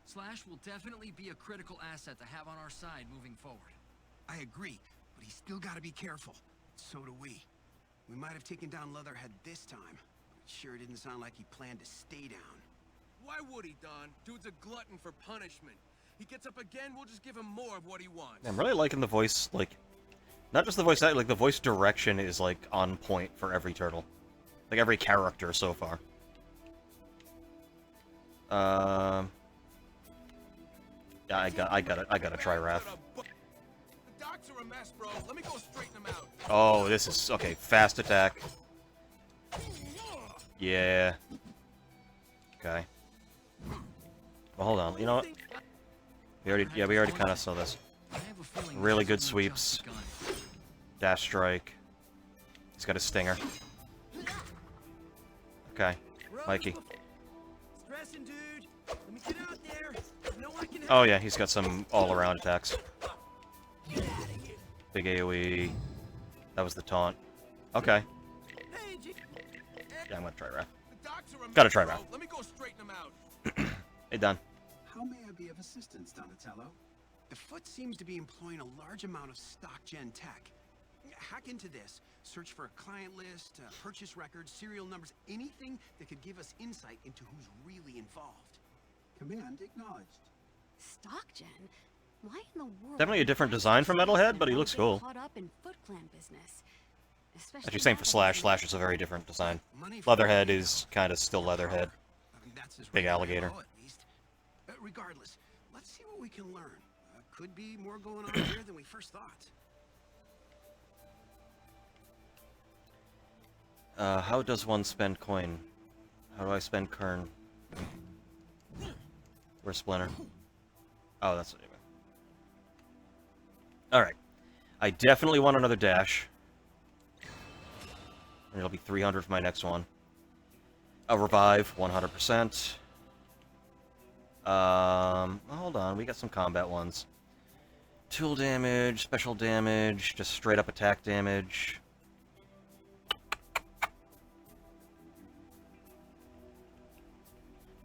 Slash will definitely be a critical asset to have on our side moving forward. I agree, but he's still got to be careful. So do we. We might have taken down Leatherhead this time, but it sure didn't sound like he planned to stay down. Why would he, Don? Dude's a glutton for punishment. He gets up again, we'll just give him more of what he wants. I'm really liking the voice, like, not just the voice act, like, the voice direction is, like, on point for every turtle. Like, every character so far. Yeah, I gotta try Wrath. The docks are a mess, bro. Let me go straighten them out. Oh, this is, okay, fast attack. Yeah. Okay. Well, hold on, you know what? We already kind of saw this. I have a feeling Really this good has only just sweeps. begun. Dash strike. He's got a stinger. Okay, Mikey. Stressing, dude. Let me get out there. You know I can help. Oh yeah, he's got some all-around attacks. Get out of here. Big AoE. That was the taunt. Okay. Hey, G. Yeah, I'm gonna try Wrath. The docks are a Gotta mess, try bro. Wrath. Let me go straighten them out. Hey, Don. How may I be of assistance, Donatello? The Foot seems to be employing a large amount of stock gen tech. Hack into this, search for a client list, purchase records, serial numbers, anything that could give us insight into who's really involved. Command acknowledged. Stock Gen? Why in the world? Definitely a different design from Metalhead, but he looks cool. Caught up in Foot Clan business. Especially Actually, same now for that Slash. he's- Slash is a very different design. Money for Leatherhead Leo. is kind of still Leatherhead. That's his Big regular alligator. MO, at least. Regardless, let's see what we can learn. Could be more going on here than we first thought. How does one spend coin? How do I spend kern? Where's Splinter? Oh, that's what you mean. Alright. I definitely want another dash. And it'll be 300 for my next one. A revive, 100%. Hold on, we got some combat ones. Tool damage, special damage, just straight up attack damage.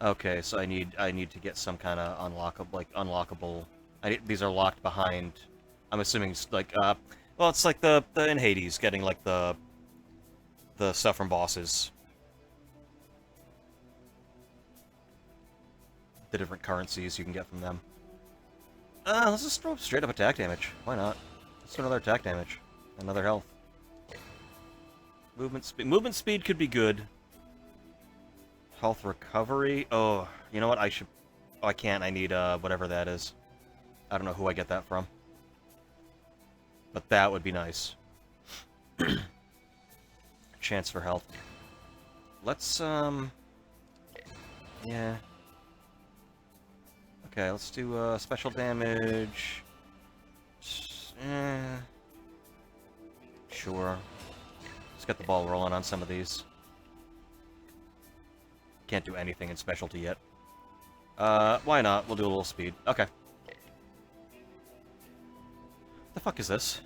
Okay, so I need to get some kind of unlockable. These are locked behind. I'm assuming like well, it's like the in Hades getting like the stuff from bosses. The different currencies you can get from them. Let's just throw straight up attack damage. Why not? Let's do another attack damage. Another health. Movement speed could be good. Health recovery. Oh, you know what? I should. Oh, I can't. I need whatever that is. I don't know who I get that from. But that would be nice. Chance for health. Let's yeah. Okay, let's do special damage. Sure. Let's get the ball rolling on some of these. Can't do anything in specialty yet. Why not? We'll do a little speed. Okay. The fuck is this?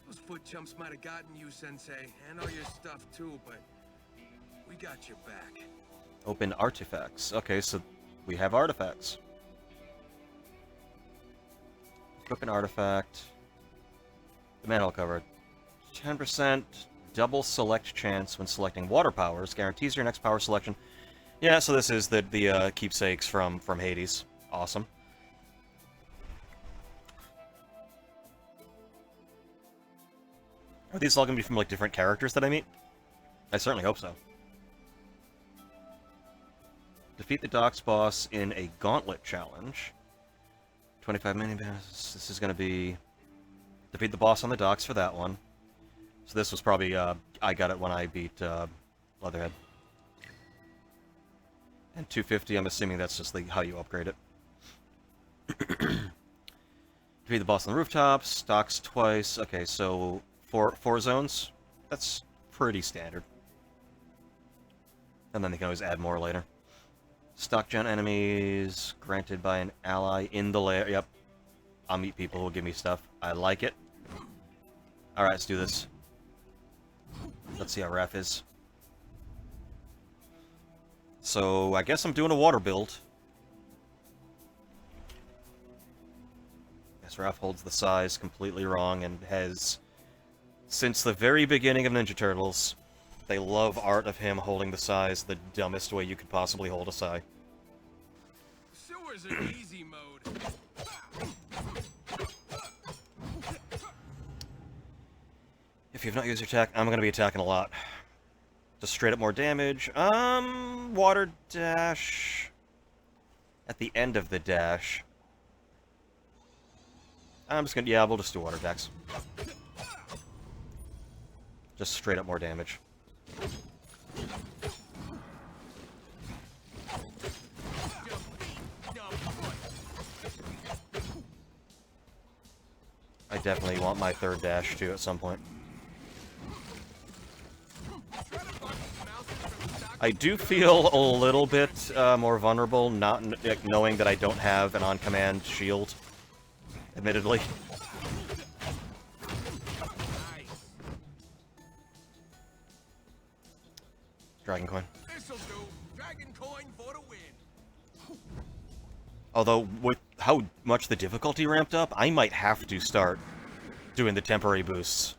Those foot chumps might have gotten you, Sensei, and all your stuff too, but we got your back. Open artifacts. Okay, so we have artifacts. Equip an artifact. The manhole cover. 10% double select chance when selecting water powers. Guarantees your next power selection. Yeah, so this is the keepsakes from Hades. Awesome. Are these all going to be from, like, different characters that I meet? I certainly hope so. Defeat the docks boss in a gauntlet challenge. 25 mini-boss. This is going to be... Defeat the boss on the docks for that one. So this was probably, I got it when I beat Leatherhead. And 250, I'm assuming that's just how you upgrade it. Defeat the boss on the rooftops, docks twice. Okay, so four zones. That's pretty standard. And then they can always add more later. Stock gen enemies granted by an ally in the lair. Yep. I'll meet people who will give me stuff. I like it. Alright, let's do this. Let's see how Raph is. So, I guess I'm doing a water build. Yes, Raph holds the size completely wrong and has, since the very beginning of Ninja Turtles, they love art of him holding the size the dumbest way you could possibly hold a sai. Sewer's an easy mode. If you've not used your attack, I'm going to be attacking a lot. Just straight up more damage. Water dash. At the end of the dash. I'm just going to, yeah, we'll just do water attacks. Just straight up more damage. I definitely want my third dash, too, at some point. I do feel a little bit more vulnerable, not knowing that I don't have an on-command shield, admittedly. Dragon coin. This'll do. Dragon coin for the win. Although, with how much the difficulty ramped up, I might have to start doing the temporary boosts.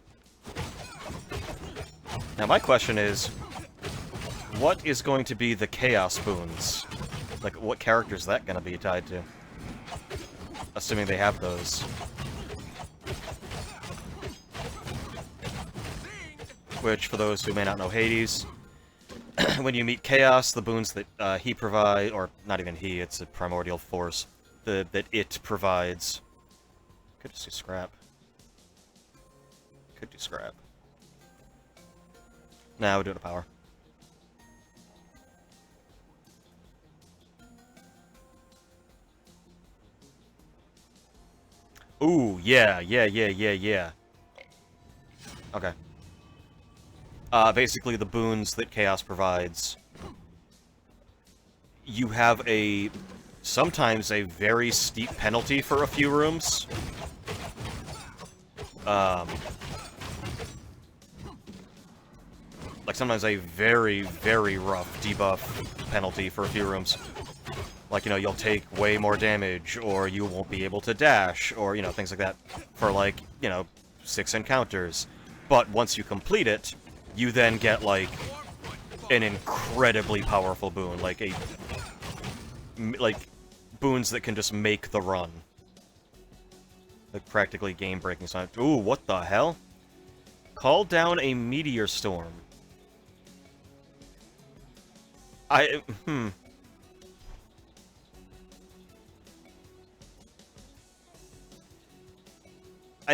Now, my question is, what is going to be the Chaos Boons? Like, what character is that going to be tied to? Assuming they have those. Which, for those who may not know Hades, when you meet Chaos, the boons that he provides, or not even he, it's a primordial force, that it provides. Could just do scrap. Could do scrap. Nah, we'll do it a power. Ooh, yeah. Okay. Basically, the boons that Chaos provides, you have sometimes a very steep penalty for a few rooms. like sometimes a very, very rough debuff penalty for a few rooms. Like, you know, you'll take way more damage, or you won't be able to dash, or, you know, things like that, for, like, you know, 6 encounters. But once you complete it, you then get, like, an incredibly powerful boon, like boons that can just make the run. Like, practically game-breaking science. Ooh, what the hell? Call down a meteor storm. I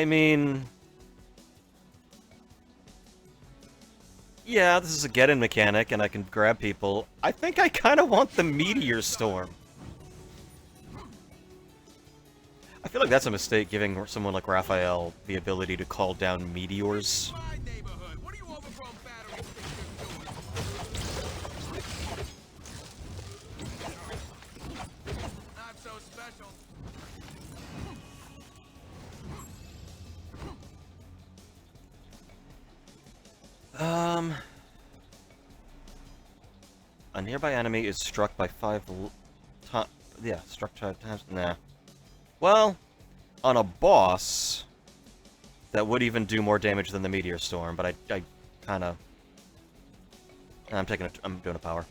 mean... Yeah, this is a get-in mechanic, and I can grab people. I think I kind of want the meteor storm. I feel like that's a mistake, giving someone like Raphael the ability to call down meteors. A nearby enemy is struck by 5 times. Yeah, struck 5 times. Nah. Well, on a boss, that would even do more damage than the meteor storm, but I kind of... I'm doing a power.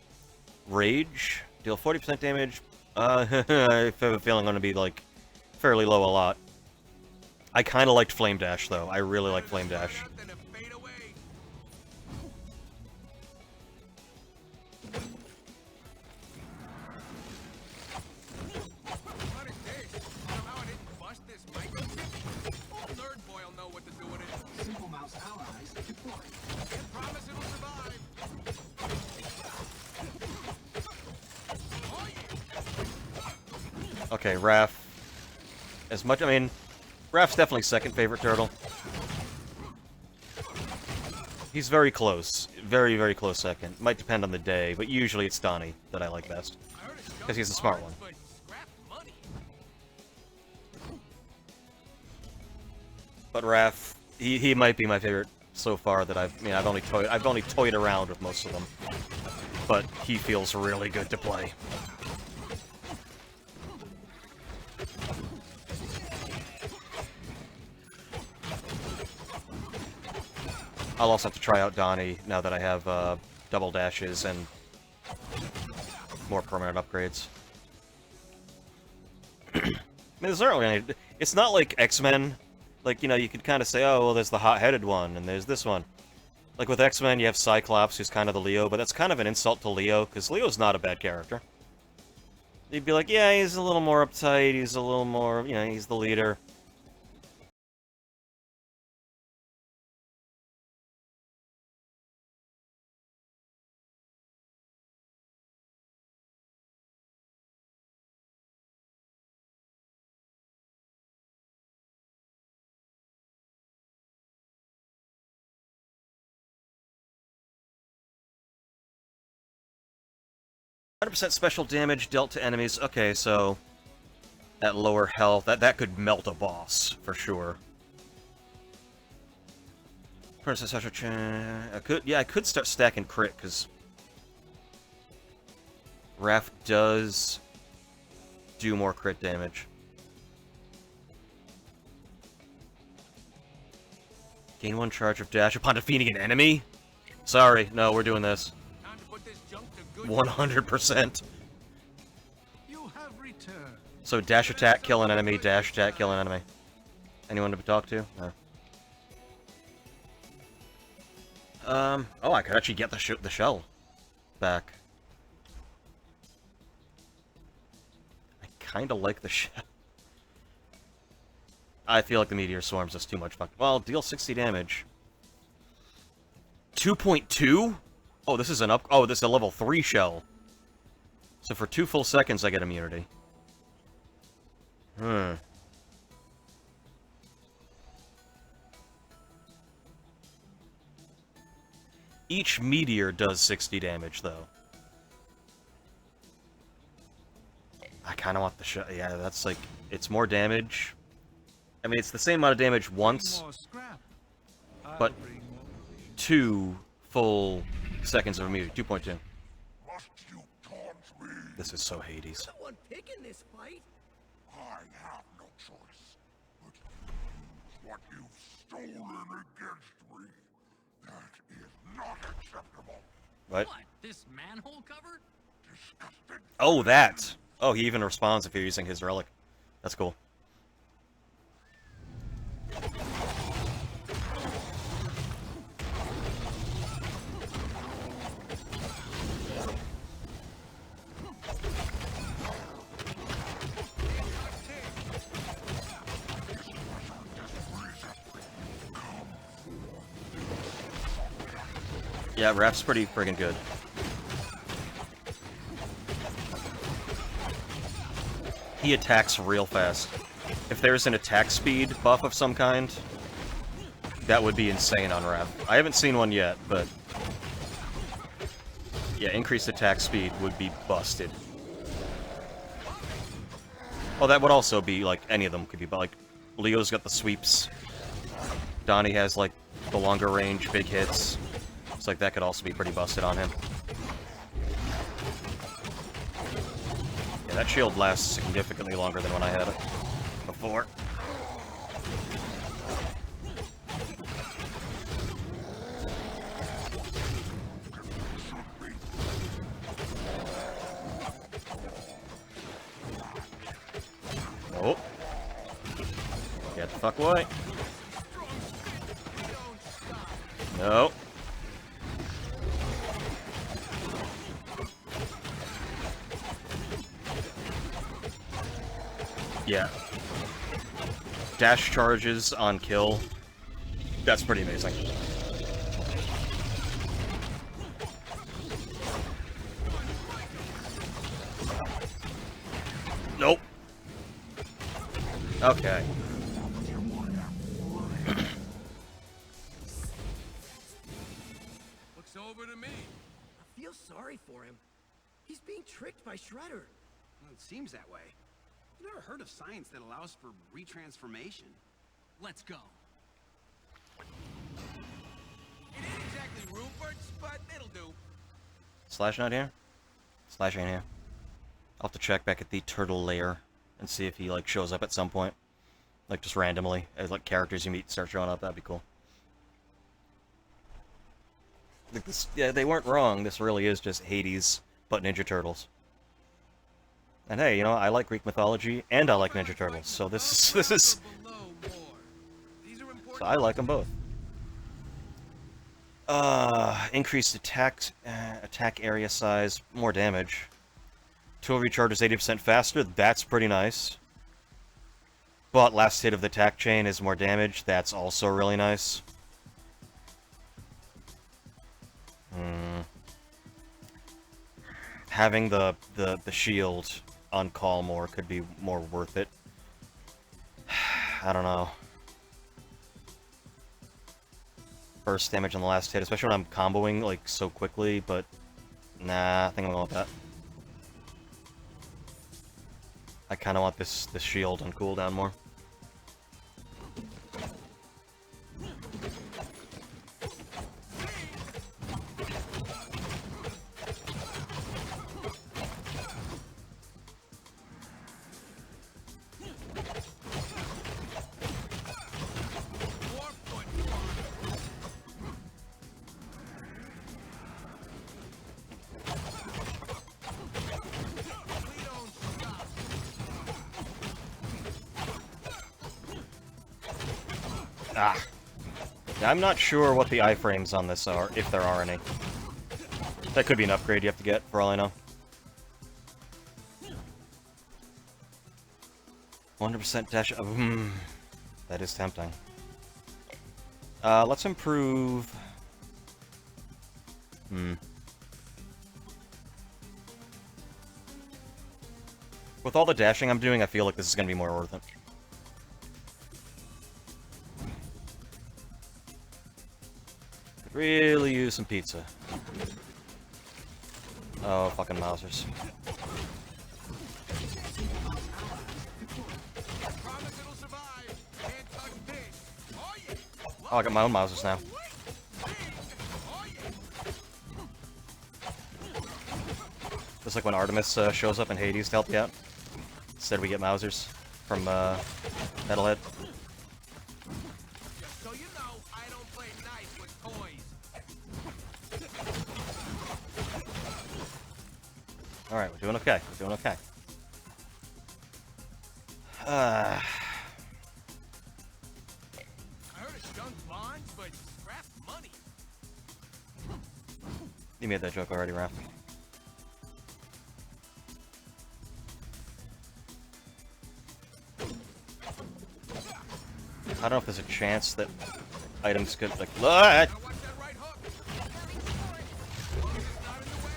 Rage, deal 40% damage. I have a feeling I'm going to be, like, fairly low a lot. I kind of liked Flame Dash, though. I really like Flame Dash. Okay, Raph. As much, I mean, Raph's definitely second favorite turtle. He's very close. Very, very close second. Might depend on the day, but usually it's Donnie that I like best. Because he's the smart one. But Raph, he might be my favorite so far that I've only toyed around with most of them. But he feels really good to play. I'll also have to try out Donnie now that I have double dashes and more permanent upgrades. I mean, there's not really any... It's not like X-Men. Like, you know, you could kind of say, oh, well, there's the hot-headed one, and there's this one. Like, with X-Men, you have Cyclops, who's kind of the Leo, but that's kind of an insult to Leo, because Leo's not a bad character. You'd be like, yeah, he's a little more uptight, he's a little more, you know, he's the leader. 100% special damage dealt to enemies. Okay, so at lower health, that could melt a boss for sure. I could start stacking crit because Raph does do more crit damage. Gain 1 charge of dash upon defeating an enemy? Sorry, no, we're doing this. 100%. So dash attack, kill an enemy, dash attack, kill an enemy. Anyone to talk to? No. Oh, I could actually get the shell back. I kinda like the shell. I feel like the meteor swarm's just too much fuck. Well, deal 60 damage. 2.2? Oh, this is an up. Oh, this is a level 3 shell. So for 2 full seconds, I get immunity. Each meteor does 60 damage, though. I kind of want the shell. Yeah, that's like, it's more damage. I mean, it's the same amount of damage once, but 2 full seconds of a meter. 2.2. Must you taunt me? This is so Hades. Someone picking this fight. I have no choice. But what you've stolen against me, that is not acceptable. What? What? This manhole cover? Disgusting. Oh, that. Oh, he even responds if you're using his relic. That's cool. Yeah, Raph's pretty friggin' good. He attacks real fast. If there's an attack speed buff of some kind, that would be insane on Raph. I haven't seen one yet, but yeah, increased attack speed would be busted. Oh, that would also be, like, any of them could be, but, like, Leo's got the sweeps. Donnie has, like, the longer range, big hits. It's like that could also be pretty busted on him. Yeah, that shield lasts significantly longer than when I had it before. Oh. Get the fuck away. No. Yeah. Dash charges on kill. That's pretty amazing. Nope. Okay. Looks over to me. I feel sorry for him. He's being tricked by Shredder. Well, it seems that way. I've never heard of science that allows for retransformation. Let's go. It ain't exactly Rupert's, but it'll do. Slash not here? Slash ain't here. I'll have to check back at the turtle lair and see if he, like, shows up at some point. Like, just randomly. As, like, characters you meet start showing up, that'd be cool. Like this, yeah, they weren't wrong. This really is just Hades, but Ninja Turtles. And hey, you know, I like Greek mythology, and I like Ninja Turtles, so this is... So I like them both. Increased attack area size, more damage. Tool recharges 80% faster, that's pretty nice. But last hit of the attack chain is more damage, that's also really nice. Having the shield on call more could be more worth it. I don't know. Burst damage on the last hit, especially when I'm comboing like so quickly, but nah, I think I'm going with that. I kind of want this shield on cooldown more. Ah. Yeah, I'm not sure what the iframes on this are, if there are any. That could be an upgrade you have to get, for all I know. 100% dash... that is tempting. Let's improve... With all the dashing I'm doing, I feel like this is going to be more worth it. Could really use some pizza. Oh, fucking Mausers. Oh, I got my own Mausers now. Just like when Artemis shows up in Hades to help you out. Instead we get Mausers from Metalhead. Just so you know, I don't play nice with toys. Alright, we're doing okay. We're doing okay. I heard it's junk bonds, but scrap money. You made that joke already, Raph. I don't know if there's a chance that items could, like, Now watch that right hook. As long as it's not in the way.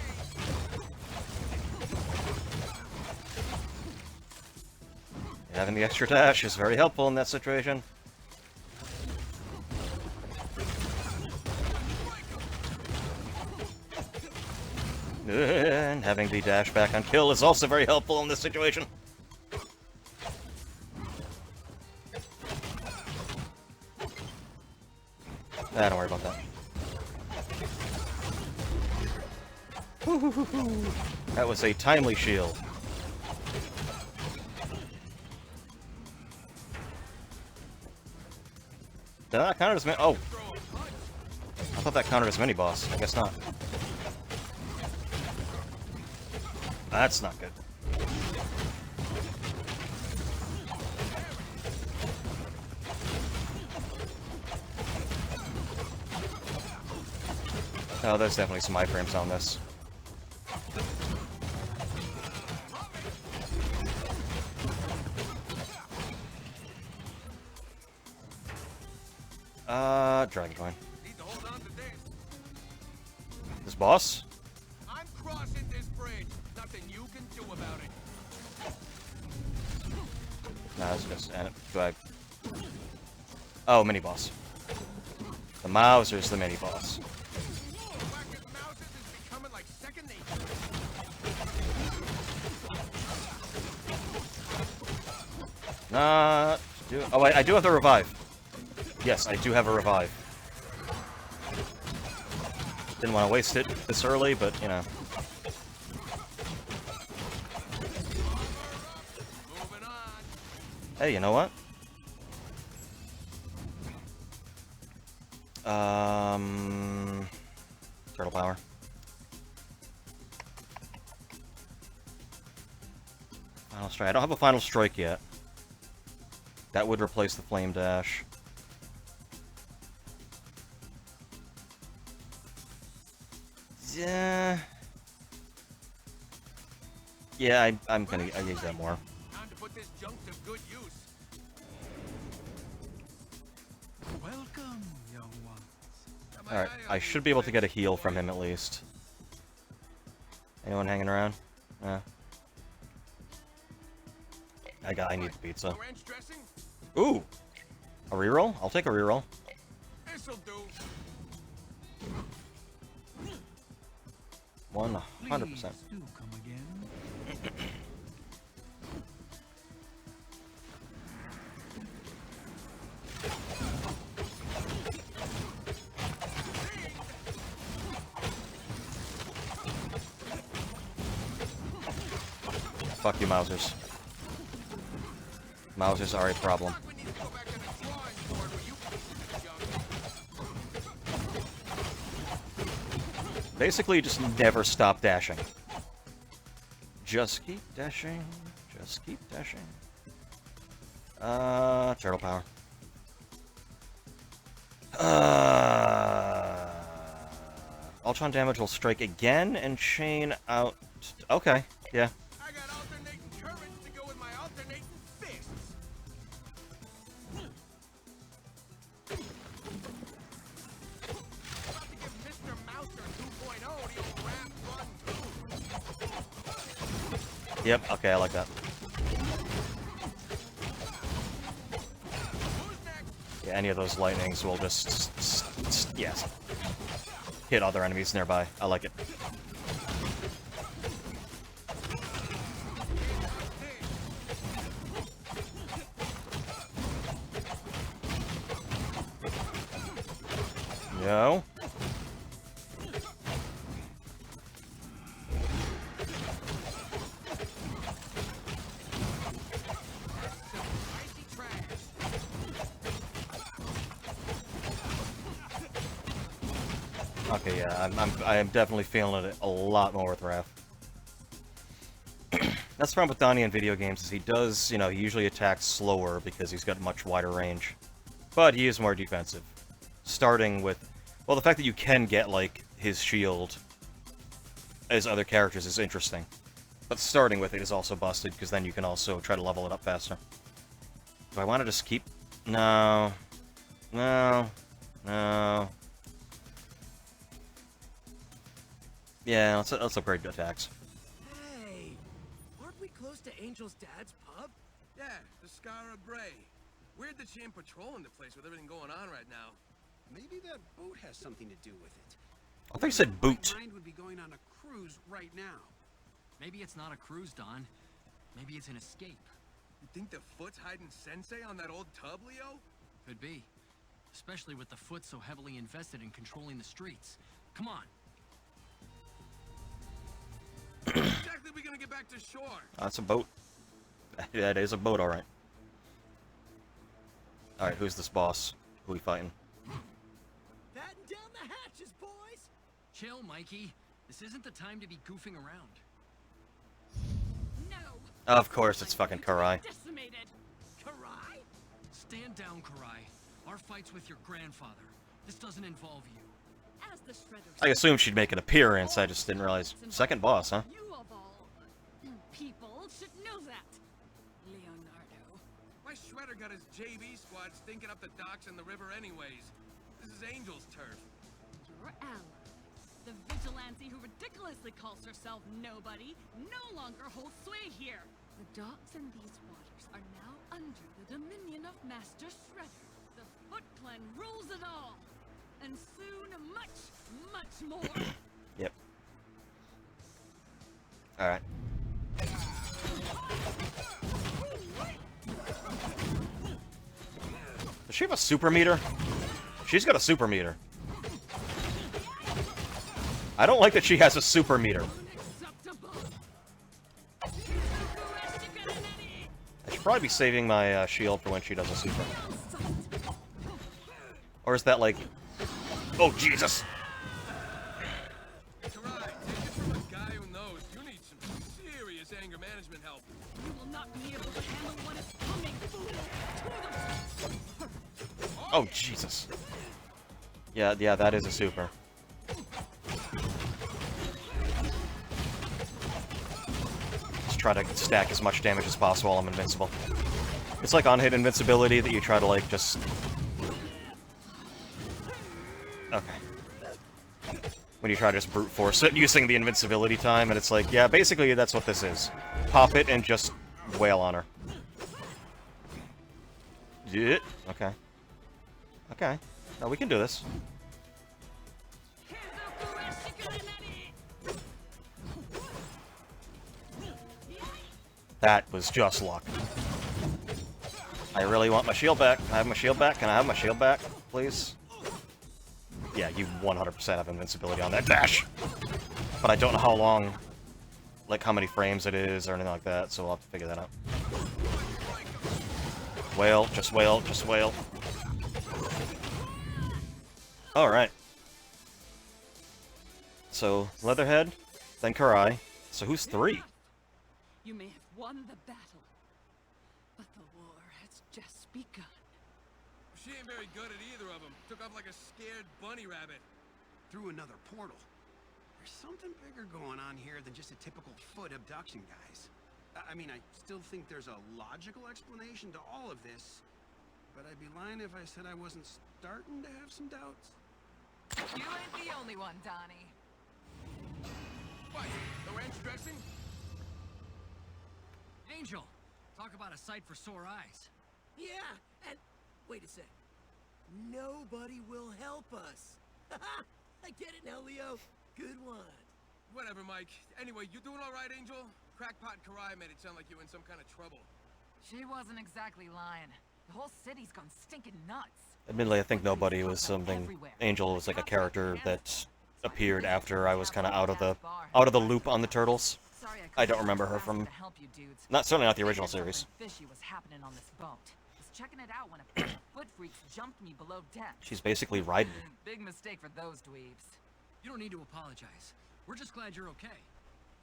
having the extra dash is very helpful in that situation. And having the dash back on kill is also very helpful in this situation. Don't worry about that. That was a timely shield. Did that count as mini? Oh, I thought that counted as mini boss. I guess not. That's not good. Oh, there's definitely some iframes on this. Dragon Coin. Need to hold on to this. This boss? I'm crossing this bridge. Nothing you can do about it. Nah, it's just... do I... Oh, mini boss. The Mauser's the mini boss. Whacking Mousers is becoming like second nature. Not... Oh, I do have the revive. Yes, I do have a revive. Didn't want to waste it this early, but, you know. Moving on. Hey, you know what? Turtle power. Final strike. I don't have a final strike yet. That would replace the flame dash. Yeah, I'm gonna use that more. Time to put this junk to good use. Welcome, young ones. Alright, I should be able to get a heal from him at least. Anyone hanging around? Yeah. I need the pizza. Ranch dressing? Ooh! A reroll? I'll take a reroll. This'll do. 100%. Please do come again. Fuck you, Mausers. Mausers are a problem. We need to go back to the drawing board where you pieces of junk. Basically, just never stop dashing. Just keep dashing. Just keep dashing. Turtle power. Ultron damage will strike again and chain out. Okay, yeah. I got alternating currents to go with my alternating fists. About to give Mr. Mouser 2.0 the old rap run too. Yep, okay, I like that. Who's next? Yeah, any of those lightnings will just, yes, hit other enemies nearby. I like it. No. Okay, yeah, I am definitely feeling it a lot more with Raph. That's the problem with Donnie in video games, is he does, he usually attacks slower because he's got much wider range. But he is more defensive. Starting with... Well, the fact that you can get, like, his shield as other characters is interesting. But starting with it is also busted, because then you can also try to level it up faster. Do I want to just keep... No. No. No. Yeah, let's upgrade the attacks. Hey, aren't we close to Angel's dad's pub? Yeah, the Scara Bray. Weird that she ain't patrolling the place with everything going on right now. Maybe that boat has something to do with it. I think you said boot. My mind would be going on a cruise right now. Maybe it's not a cruise, Don. Maybe it's an escape. You think the Foot's hiding Sensei on that old tub, Leo? Could be. Especially with the Foot so heavily invested in controlling the streets. Come on. Exactly we gonna get back to shore? That's a boat. That is a boat, alright. Alright, who's this boss? Who we fighting? Batten down the hatches, boys! Chill, Mikey. This isn't the time to be goofing around. No. Of course, it's fucking Karai. Decimated. Karai? Stand down, Karai. Our fight's with your grandfather. This doesn't involve you. As the Shredder. I assumed she'd make an appearance, I just didn't realize. Second boss, huh? You of all people should know that. Leonardo. My Shredder got his JV squad stinking up the docks and the river anyways. This is Angel's turf. Your ally. The vigilante who ridiculously calls herself nobody no longer holds sway here. The docks in these waters are now under the dominion of Master Shredder. The Foot Clan rules it all. And soon much, much more. Yep. Alright. Does she have a super meter? She's got a super meter. I don't like that she has a super meter. I should probably be saving my shield for when she does a super. Or is that like... Oh, Jesus! Karai, take it from a guy who knows. You need some serious anger management help. You will not be able to handle what is coming, fool! Oh, Jesus. Yeah, that is a super. Just try to stack as much damage as possible while I'm invincible. It's like on-hit invincibility that you try to, like, just... Okay. When you try to just brute force it using the invincibility time, and it's like, yeah, basically that's what this is. Pop it and just wail on her. Yeah. Okay. Okay. No, we can do this. That was just luck. I really want my shield back. Can I have my shield back? Can I have my shield back, please? Yeah, you 100% have invincibility on that dash. But I don't know how long, like how many frames it is or anything like that, so we'll have to figure that out. Wail, just wail, just wail. Alright. So, Leatherhead, then Karai. So who's 3? You may have won the battle, but the war has just begun. She ain't very good at either of them. Took off like a scared bunny rabbit. Through another portal. There's something bigger going on here than just a typical Foot abduction, guys. I mean, I still think there's a logical explanation to all of this, but I'd be lying if I said I wasn't starting to have some doubts. You ain't the only one, Donnie. What? The ranch dressing? Angel, talk about a sight for sore eyes. Yeah, and wait a sec. Nobody will help us. I get it now, Leo. Good one. Whatever, Mike. Anyway, you doing all right, Angel? Crackpot Karai made it sound like you were in some kind of trouble. She wasn't exactly lying. The whole city's gone stinking nuts. Admittedly, I think nobody was something... Angel was like a character that appeared after I was kind of out of the loop on the Turtles. I don't remember her from... certainly not the original series. Fishy was happening on this boat. Was checking it out when a bunch of foot freaks jumped me below deck. She's basically Raiden. Big mistake for those dweebs. You don't need to apologize. We're just glad you're okay.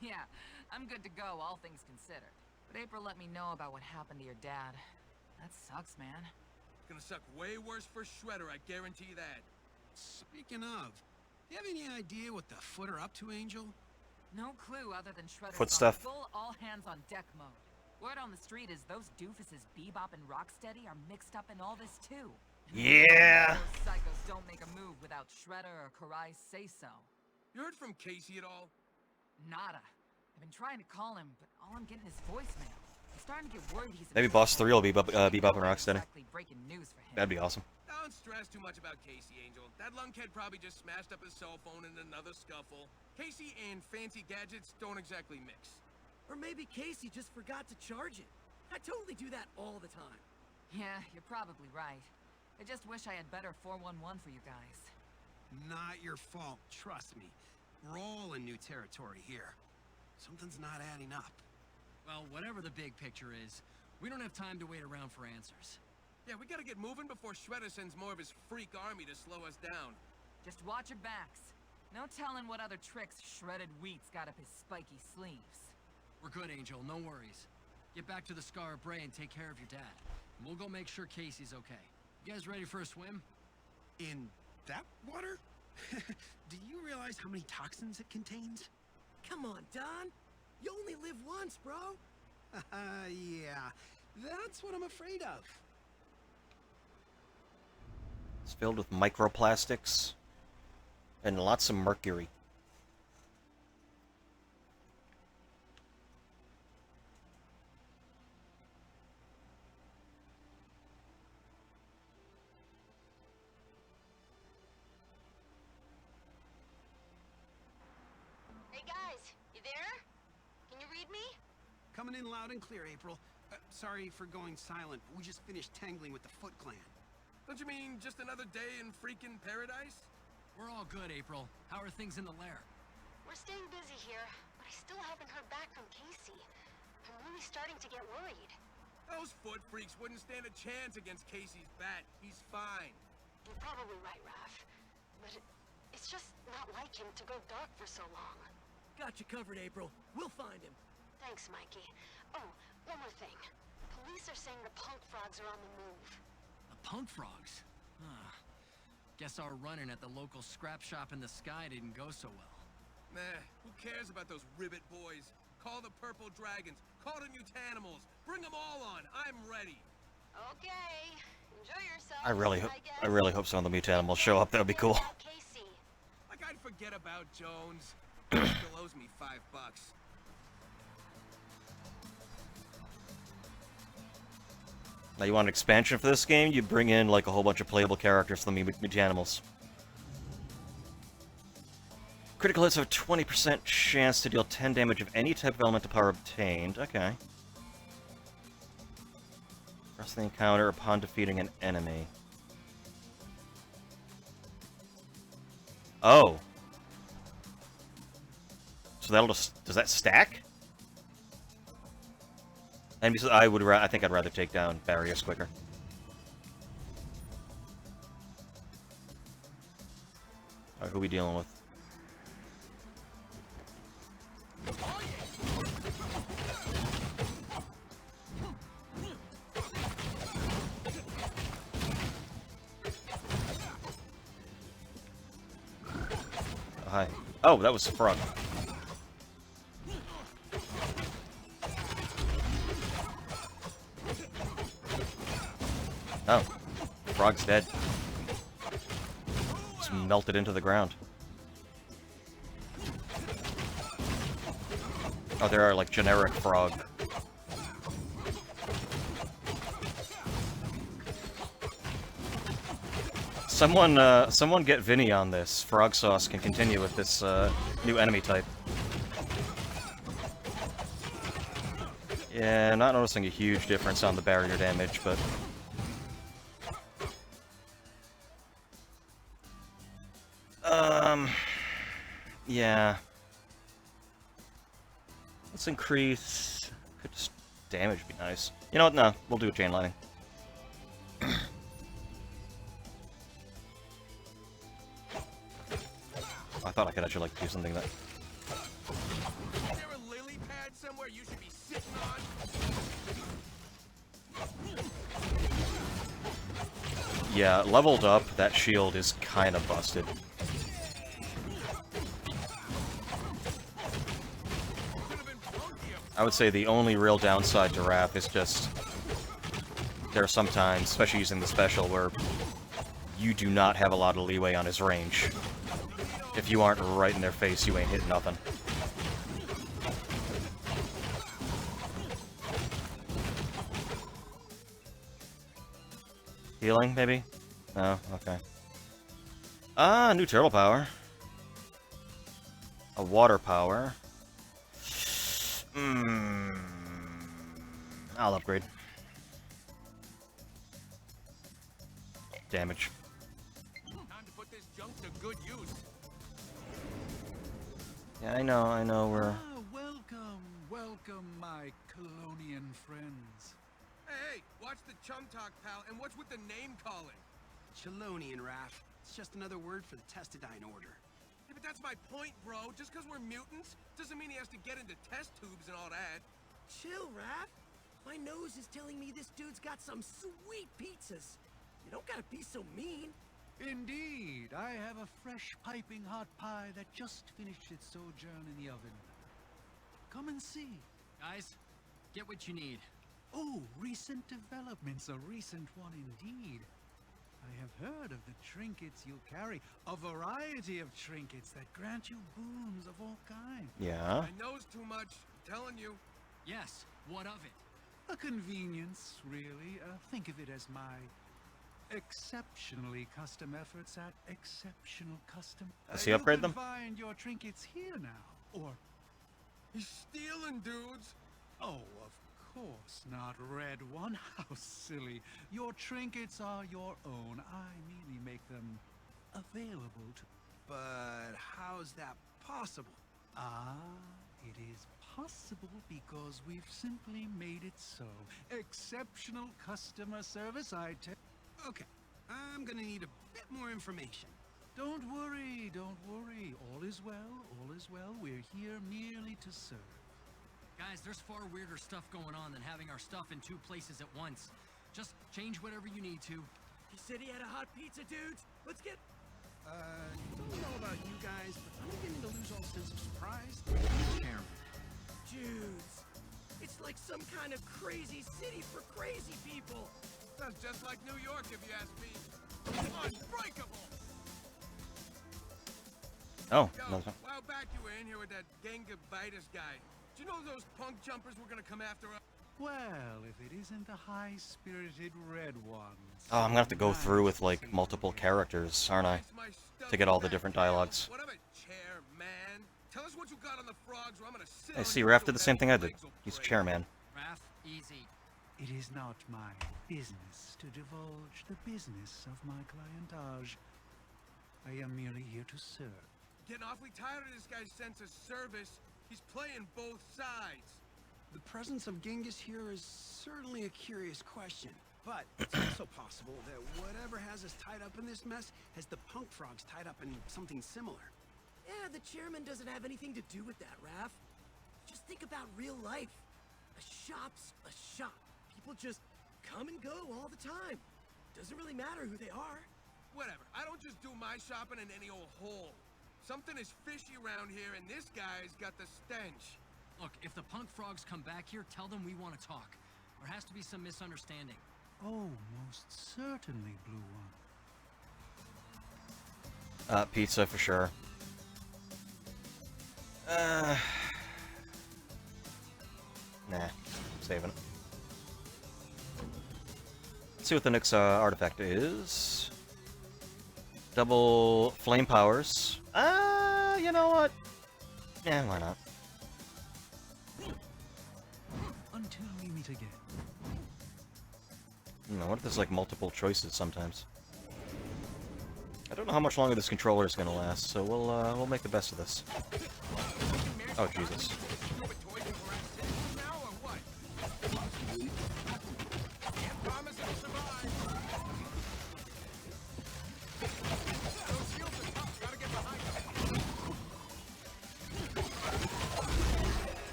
Yeah, I'm good to go, all things considered. But April let me know about what happened to your dad. That sucks, man. It's gonna suck way worse for Shredder, I guarantee that. Speaking of, do you have any idea what the Foot are up to, Angel? No clue other than Shredder's Foot on stuff. full all-hands-on-deck mode. Word on the street is those doofuses Bebop and Rocksteady are mixed up in all this too. Yeah. Those psychos don't make a move without Shredder or Karai's say-so. You heard from Casey at all? Nada. I've been trying to call him, but all I'm getting is voicemail. I'm starting to get worried he's in Maybe Boss trouble. 3 will be Bebop and Rocksteady. Exactly breaking news for him. That'd be awesome. Don't stress too much about Casey, Angel. That lunkhead probably just smashed up his cell phone in another scuffle. Casey and fancy gadgets don't exactly mix. Or maybe Casey just forgot to charge it. I totally do that all the time. Yeah, you're probably right. I just wish I had better 411 for you guys. Not your fault, trust me. We're all in new territory here. Something's not adding up. Well, whatever the big picture is, we don't have time to wait around for answers. Yeah, we gotta get moving before Shredder sends more of his freak army to slow us down. Just watch your backs. No telling what other tricks Shredded Wheat's got up his spiky sleeves. We're good, Angel, no worries. Get back to the Scar of Bray and take care of your dad. And we'll go make sure Casey's okay. You guys ready for a swim? In that water? Do you realize how many toxins it contains? Come on, Don. You only live once, bro. Yeah. That's what I'm afraid of. It's filled with microplastics and lots of mercury. Hey guys, you there? Can you read me? Coming in loud and clear, April. Sorry for going silent, but we just finished tangling with the Foot Clan. Don't you mean just another day in freaking paradise? We're all good, April. How are things in the lair? We're staying busy here, but I still haven't heard back from Casey. I'm really starting to get worried. Those foot freaks wouldn't stand a chance against Casey's bat. He's fine. You're probably right, Raph. But it's just not like him to go dark for so long. Got you covered, April. We'll find him. Thanks, Mikey. Oh, one more thing. Police are saying the punk frogs are on the move. The punk frogs? Guess our run-in at the local scrap shop in the sky didn't go so well. Nah, who cares about those ribbit boys? Call the purple dragons. Call the mutanimals. Bring them all on. I'm ready. Okay. Enjoy yourself. I guess. really hope some of the mutanimals show up. That would be cool. Casey. Like I'd forget about Jones. He still owes me $5. Now you want an expansion for this game? You bring in like a whole bunch of playable characters from the mutanimals. Critical hits have a 20% chance to deal 10 damage of any type of elemental power obtained. Okay. Rest the encounter upon defeating an enemy. Oh. So that'll just... Does that stack? Enemies, I think I'd rather take down barriers quicker. Alright, who are we dealing with? Oh, hi. Oh, that was a frog. Oh, frog's dead. Just melted into the ground. Oh, there are like generic frog. Someone get Vinny on this. Frog Sauce can continue with this new enemy type. Yeah, not noticing a huge difference on the barrier damage, but... Yeah. Let's increase... Could just damage be nice. You know what? No, we'll do a chain lightning. I thought I could actually like do something that. Is there a lily pad somewhere you should be sitting on? Yeah, leveled up, that shield is kind of busted. I would say the only real downside to Raph is just there are some times, especially using the special, where you do not have a lot of leeway on his range. If you aren't right in their face, you ain't hitting nothing. Healing, maybe? No? Okay. Ah, new turtle power. A water power. I'll upgrade. Damage. Time to put this junk to good use. Yeah, I know, we're... Welcome, my Colonian friends. Hey, watch the chum talk, pal, and what's with the name calling? Chelonian, Raph. It's just another word for the Testadine order. Yeah, but that's my point, bro. Just because we're mutants doesn't mean he has to get into test tubes and all that. Chill, Raph. My nose is telling me this dude's got some sweet pizzas. You don't gotta be so mean. Indeed, I have a fresh piping hot pie that just finished its sojourn in the oven. Come and see. Guys, get what you need. Oh, recent developments, a recent one indeed. I have heard of the trinkets you carry, a variety of trinkets that grant you boons of all kinds. Yeah? I knows too much, I'm telling you. Yes, what of it? A convenience, really. Think of it as my exceptionally custom efforts at exceptional custom. Does he upgrade them? You can find your trinkets here now, or... He's stealing, dudes. Oh, of course not, Red One. How silly. Your trinkets are your own. I merely make them available to... But how's that possible? Ah, it is possible because we've simply made it so. Exceptional customer service, I tell... Okay, I'm gonna need a bit more information. Don't worry, don't worry. All is well, all is well. We're here merely to serve. Guys, there's far weirder stuff going on than having our stuff in two places at once. Just change whatever you need to. He said he had a hot pizza, dudes. Let's get... Don't know about you guys, but I'm beginning to lose all sense of surprise. Chairman. Dudes, it's like some kind of crazy city for crazy people. That's just like New York, if you ask me. Unbreakable! Oh, Yo, no. a while back you were in here with that Gengabitis guy. Do you know those punk jumpers were gonna come after us? Well, if it isn't the high-spirited Red Ones. Oh, I'm gonna have to go through with, like, multiple characters, aren't I? To get all the different dialogues. What of it, chair, man? Tell us what you got on the frogs, or I'm gonna sit I on see, you Raph till did the same thing I did. legs will He's break. chairman. Raph, easy. It is not my business to divulge the business of my clientage. I am merely here to serve. Getting awfully tired of this guy's sense of service. He's playing both sides. The presence of Genghis here is certainly a curious question, but it's also possible that whatever has us tied up in this mess has the punk frogs tied up in something similar. Yeah, the chairman doesn't have anything to do with that, Raph. Just think about real life. A shop's a shop. People just come and go all the time. Doesn't really matter who they are. Whatever. I don't just do my shopping in any old hole. Something is fishy around here, and this guy's got the stench. Look, if the punk frogs come back here, tell them we want to talk. There has to be some misunderstanding. Oh, most certainly, Blue One. Pizza for sure. Nah. Saving it. Let's see what the next artifact is. Double flame powers. You know what? Yeah, why not? Until we meet again. What if there's like multiple choices sometimes? I don't know how much longer this controller is gonna last, so we'll make the best of this. Oh Jesus!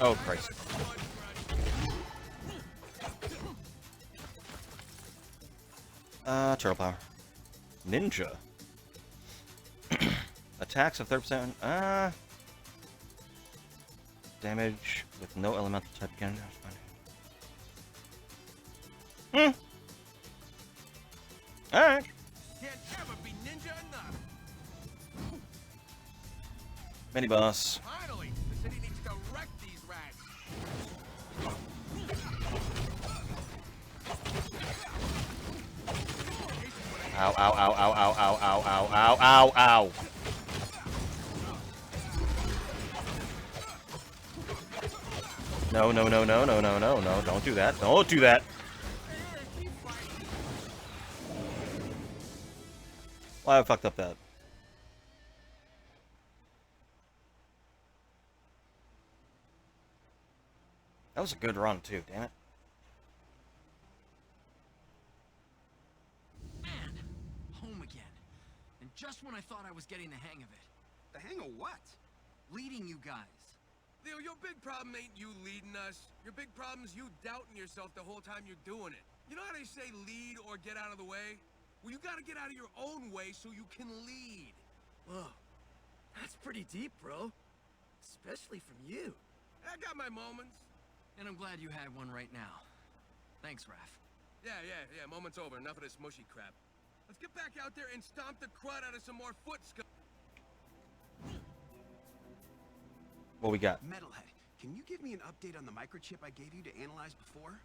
Oh, Christ. Turtle power. Ninja. Attacks of 30%. Damage with no elemental type again. Alright. Can't ever be ninja enough. Mini boss. Finally, the city needs to wreck these rats. Ow, ow, ow, ow, ow, ow, ow, ow, ow, ow, ow. No, no, no, no, no, no, no, no, don't do that. Don't do that. Why I fucked up that? That was a good run, too, damn it. Man, home again. And just when I thought I was getting the hang of it. The hang of what? Leading you guys. Leo, your big problem ain't you leading us. Your big problem's you doubting yourself the whole time you're doing it. You know how they say lead or get out of the way? Well, you gotta get out of your own way so you can lead. Whoa. That's pretty deep, bro. Especially from you. I got my moments. And I'm glad you had one right now. Thanks, Raph. Yeah, moment's over. Enough of this mushy crap. Let's get back out there and stomp the crud out of some more foot scum. What we got? Metalhead, can you give me an update on the microchip I gave you to analyze before?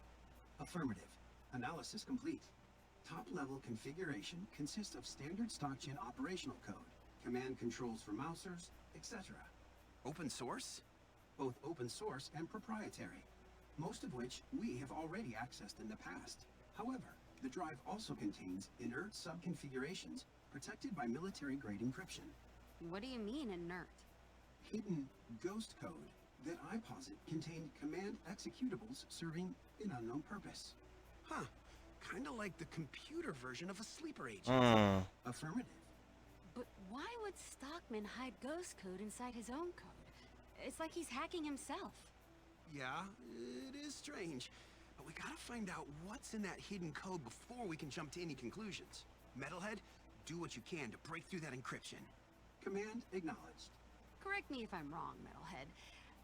Affirmative. Analysis complete. Top-level configuration consists of standard stock-gen operational code, command controls for mousers, etc. Open source? Both open source and proprietary, most of which we have already accessed in the past. However, the drive also contains inert sub-configurations protected by military-grade encryption. What do you mean, inert? Hidden ghost code that I posit contained command executables serving an unknown purpose. Huh. Kinda like the computer version of a sleeper agent. Affirmative. But why would Stockman hide ghost code inside his own code? It's like he's hacking himself. Yeah, it is strange. But we gotta find out what's in that hidden code before we can jump to any conclusions. Metalhead, do what you can to break through that encryption. Command acknowledged. Correct me if I'm wrong, Metalhead,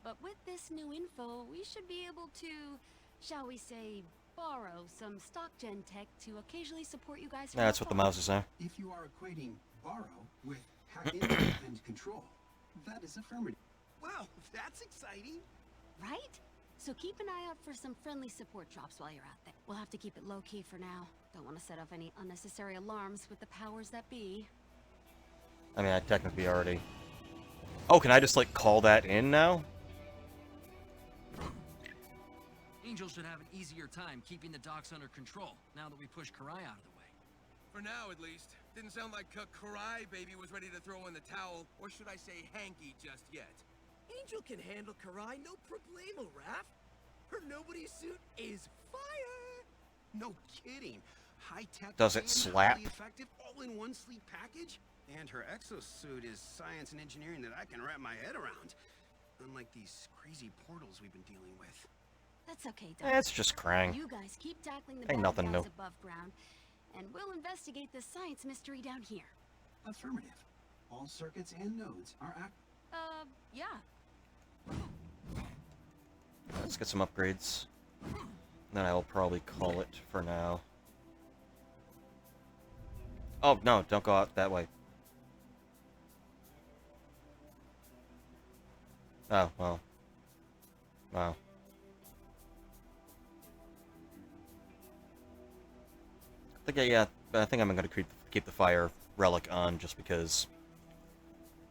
but with this new info, we should be able to, shall we say, borrow some stock gen tech to occasionally support you guys. That's what the mouse is saying. If you are equating borrow with hack in and control, that is affirmative. Wow, that's exciting. Right? So keep an eye out for some friendly support drops while you're out there. We'll have to keep it low-key for now. Don't want to set off any unnecessary alarms with the powers that be. I mean, I technically already... Oh, can I just, like, call that in now? Angel should have an easier time keeping the docks under control, now that we push Karai out of the way. For now, at least. Didn't sound like Karai baby was ready to throw in the towel, or should I say hanky just yet. Angel can handle Karai, no problemo, Raph. Her nobody suit is fire. No kidding. High-tech, Does it slap? highly effective, all-in-one sleek package. And her exosuit is science and engineering that I can wrap my head around. Unlike these crazy portals we've been dealing with. That's okay, Doc. It's just Krang. You guys keep tackling the Ain't bad nothing guys new. above ground, and we'll investigate the science mystery down here. Affirmative. All circuits and nodes are active. Yeah. Let's get some upgrades. Then I will probably call it for now. Oh, no, don't go out that way. Oh, well. Wow. I think I'm gonna keep the fire relic on just because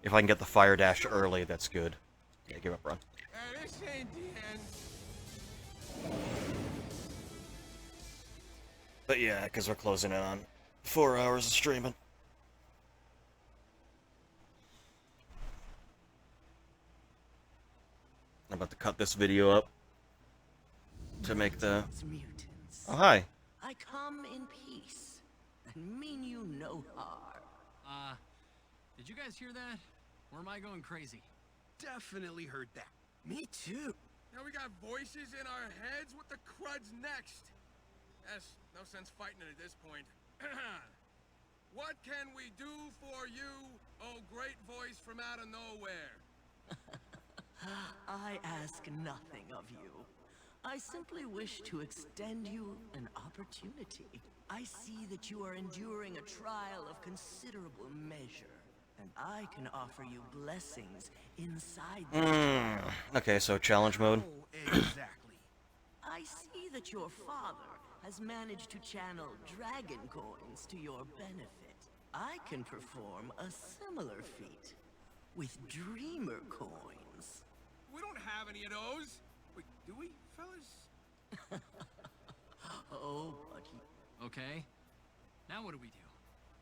if I can get the fire dash early, that's good. Yeah, give up, run. This ain't the end. But yeah, because we're closing in on 4 hours of streaming. I'm about to cut this video up to make the... Mutants. Oh, hi. I come in peace and mean you no harm. Did you guys hear that? Or am I going crazy? Definitely heard that. Me too. Now we got voices in our heads? What the crud's next? Yes, no sense fighting it at this point. What can we do for you, oh great voice from out of nowhere? I ask nothing of you. I simply wish to extend you an opportunity. I see that you are enduring a trial of considerable measure, and I can offer you blessings inside this trial. Okay, so challenge mode. Exactly. I see that your father has managed to channel dragon coins to your benefit. I can perform a similar feat with dreamer coins. We don't have any of those. Wait, do we, fellas? Oh, buddy. Okay. Now what do we do?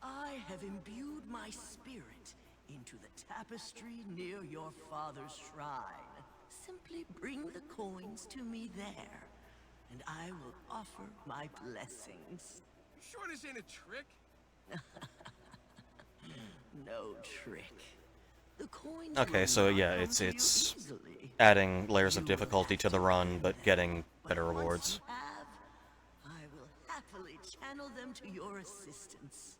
I have imbued my spirit into the tapestry near your father's shrine. Simply bring the coins to me there, and I will offer my blessings. You sure this ain't a trick? No trick. The coins Okay, will so not yeah, come it's to you it's easily. adding layers of difficulty to the run, but getting better Once rewards. you have, I will happily channel them to your assistance.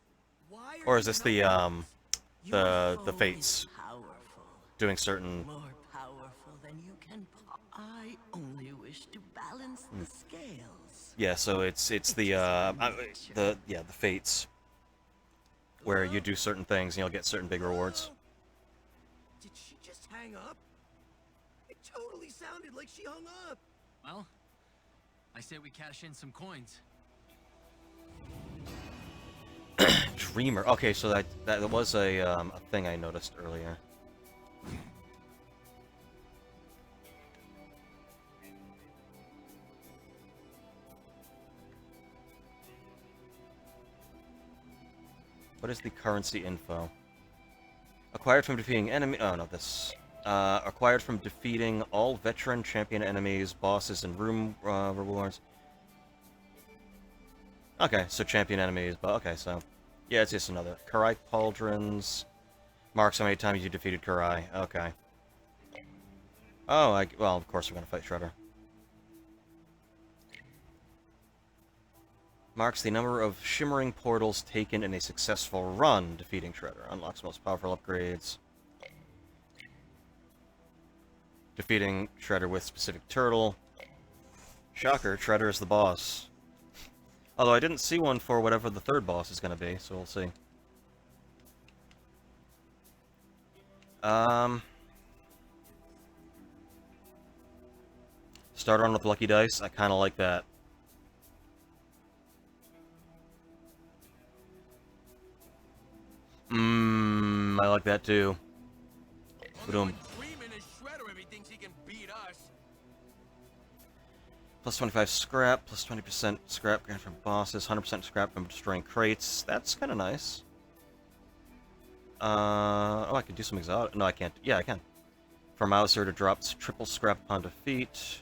Why are Or is you this not- the fates Powerful. doing certain? More powerful than you can I only wish to balance the scales. Yeah, so it's the fates where you do certain things and you'll get certain big rewards. Did she just hang up? It totally sounded like she hung up. Well, I say we cash in some coins. Dreamer. Okay, so that was a thing I noticed earlier. What is the currency info? Acquired from defeating enemy. Oh no, this. Acquired from defeating all veteran champion enemies, bosses, and room rewards. Okay, so champion enemies, but okay, so yeah, it's just another Kurai Pauldrons. Marks how many times you defeated Kurai. Okay. Oh, well, of course we're gonna fight Shredder. Marks the number of shimmering portals taken in a successful run defeating Shredder. Unlocks most powerful upgrades. Defeating Shredder with specific turtle. Shocker, Shredder is the boss. Although I didn't see one for whatever the third boss is going to be, so we'll see. Start on with Lucky Dice. I kind of like that. I like that too. Boom. Plus 25 scrap, plus 20% scrap gained from bosses, 100% scrap from destroying crates. That's kind of nice. Oh, I could do some exotic. No, I can't. Yeah, I can. For Mouser to drop triple scrap upon defeat.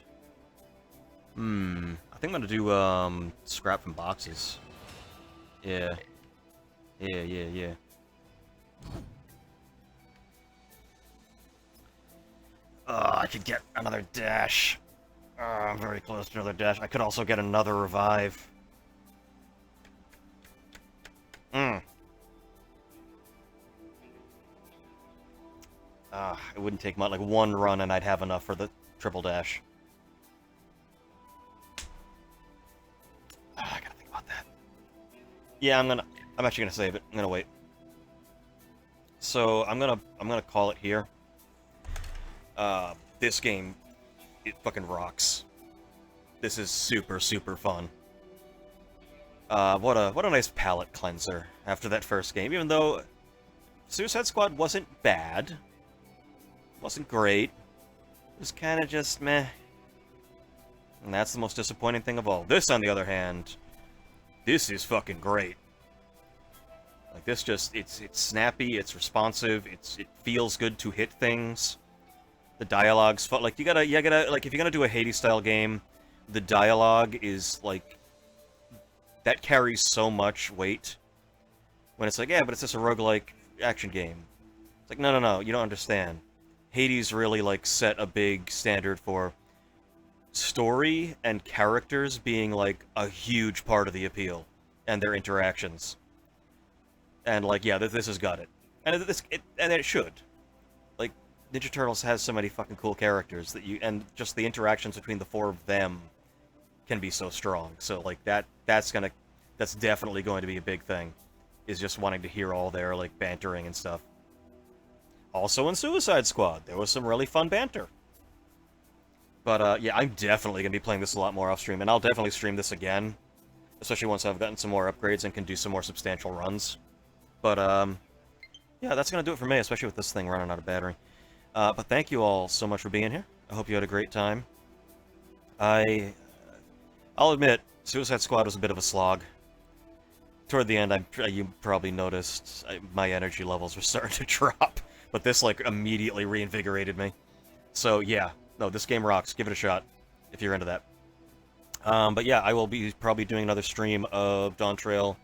I think I'm gonna do scrap from boxes. Yeah. Yeah. I could get another dash. I'm very close to another dash. I could also get another revive. It wouldn't take much, like one run and I'd have enough for the triple dash. I gotta think about that. Yeah, I'm actually gonna save it. I'm gonna wait. So I'm gonna call it here. This game, it fucking rocks. This is super, super fun. What a nice palate cleanser after that first game. Even though Suicide Squad wasn't bad, wasn't great, it was kind of just meh. And that's the most disappointing thing of all. This, on the other hand, this is fucking great. Like this, just it's snappy, it's responsive, it feels good to hit things. The dialogue's fun. Like you gotta like if you're gonna do a Hades style game, the dialogue is like that carries so much weight. When it's like, yeah, but it's just a roguelike action game. It's like, no, you don't understand. Hades really like set a big standard for story and characters being, like, a huge part of the appeal, and their interactions. And, like, yeah, this has got it. And it should. Like, Ninja Turtles has so many fucking cool characters that and just the interactions between the four of them can be so strong. So, like, that's definitely going to be a big thing, is just wanting to hear all their, like, bantering and stuff. Also in Suicide Squad, there was some really fun banter. But, yeah, I'm definitely going to be playing this a lot more off-stream, and I'll definitely stream this again, especially once I've gotten some more upgrades and can do some more substantial runs. But, yeah, that's going to do it for me, especially with this thing running out of battery. But thank you all so much for being here. I hope you had a great time. I'll admit, Suicide Squad was a bit of a slog. Toward the end, you probably noticed my energy levels were starting to drop. But this, like, immediately reinvigorated me. So, yeah. No, this game rocks. Give it a shot, if you're into that. But yeah, I will be probably doing another stream of Dawn Trail.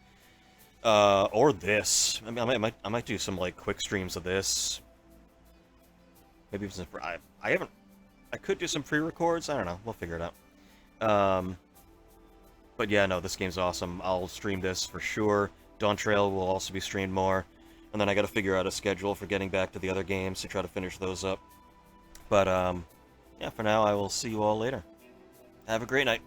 Or this. I mean, I might do some, like, quick streams of this. Maybe some... I could do some pre-records. I don't know. We'll figure it out. But yeah, no, this game's awesome. I'll stream this for sure. Dawn Trail will also be streamed more. And then I gotta figure out a schedule for getting back to the other games to try to finish those up. But, yeah, for now, I will see you all later. Have a great night.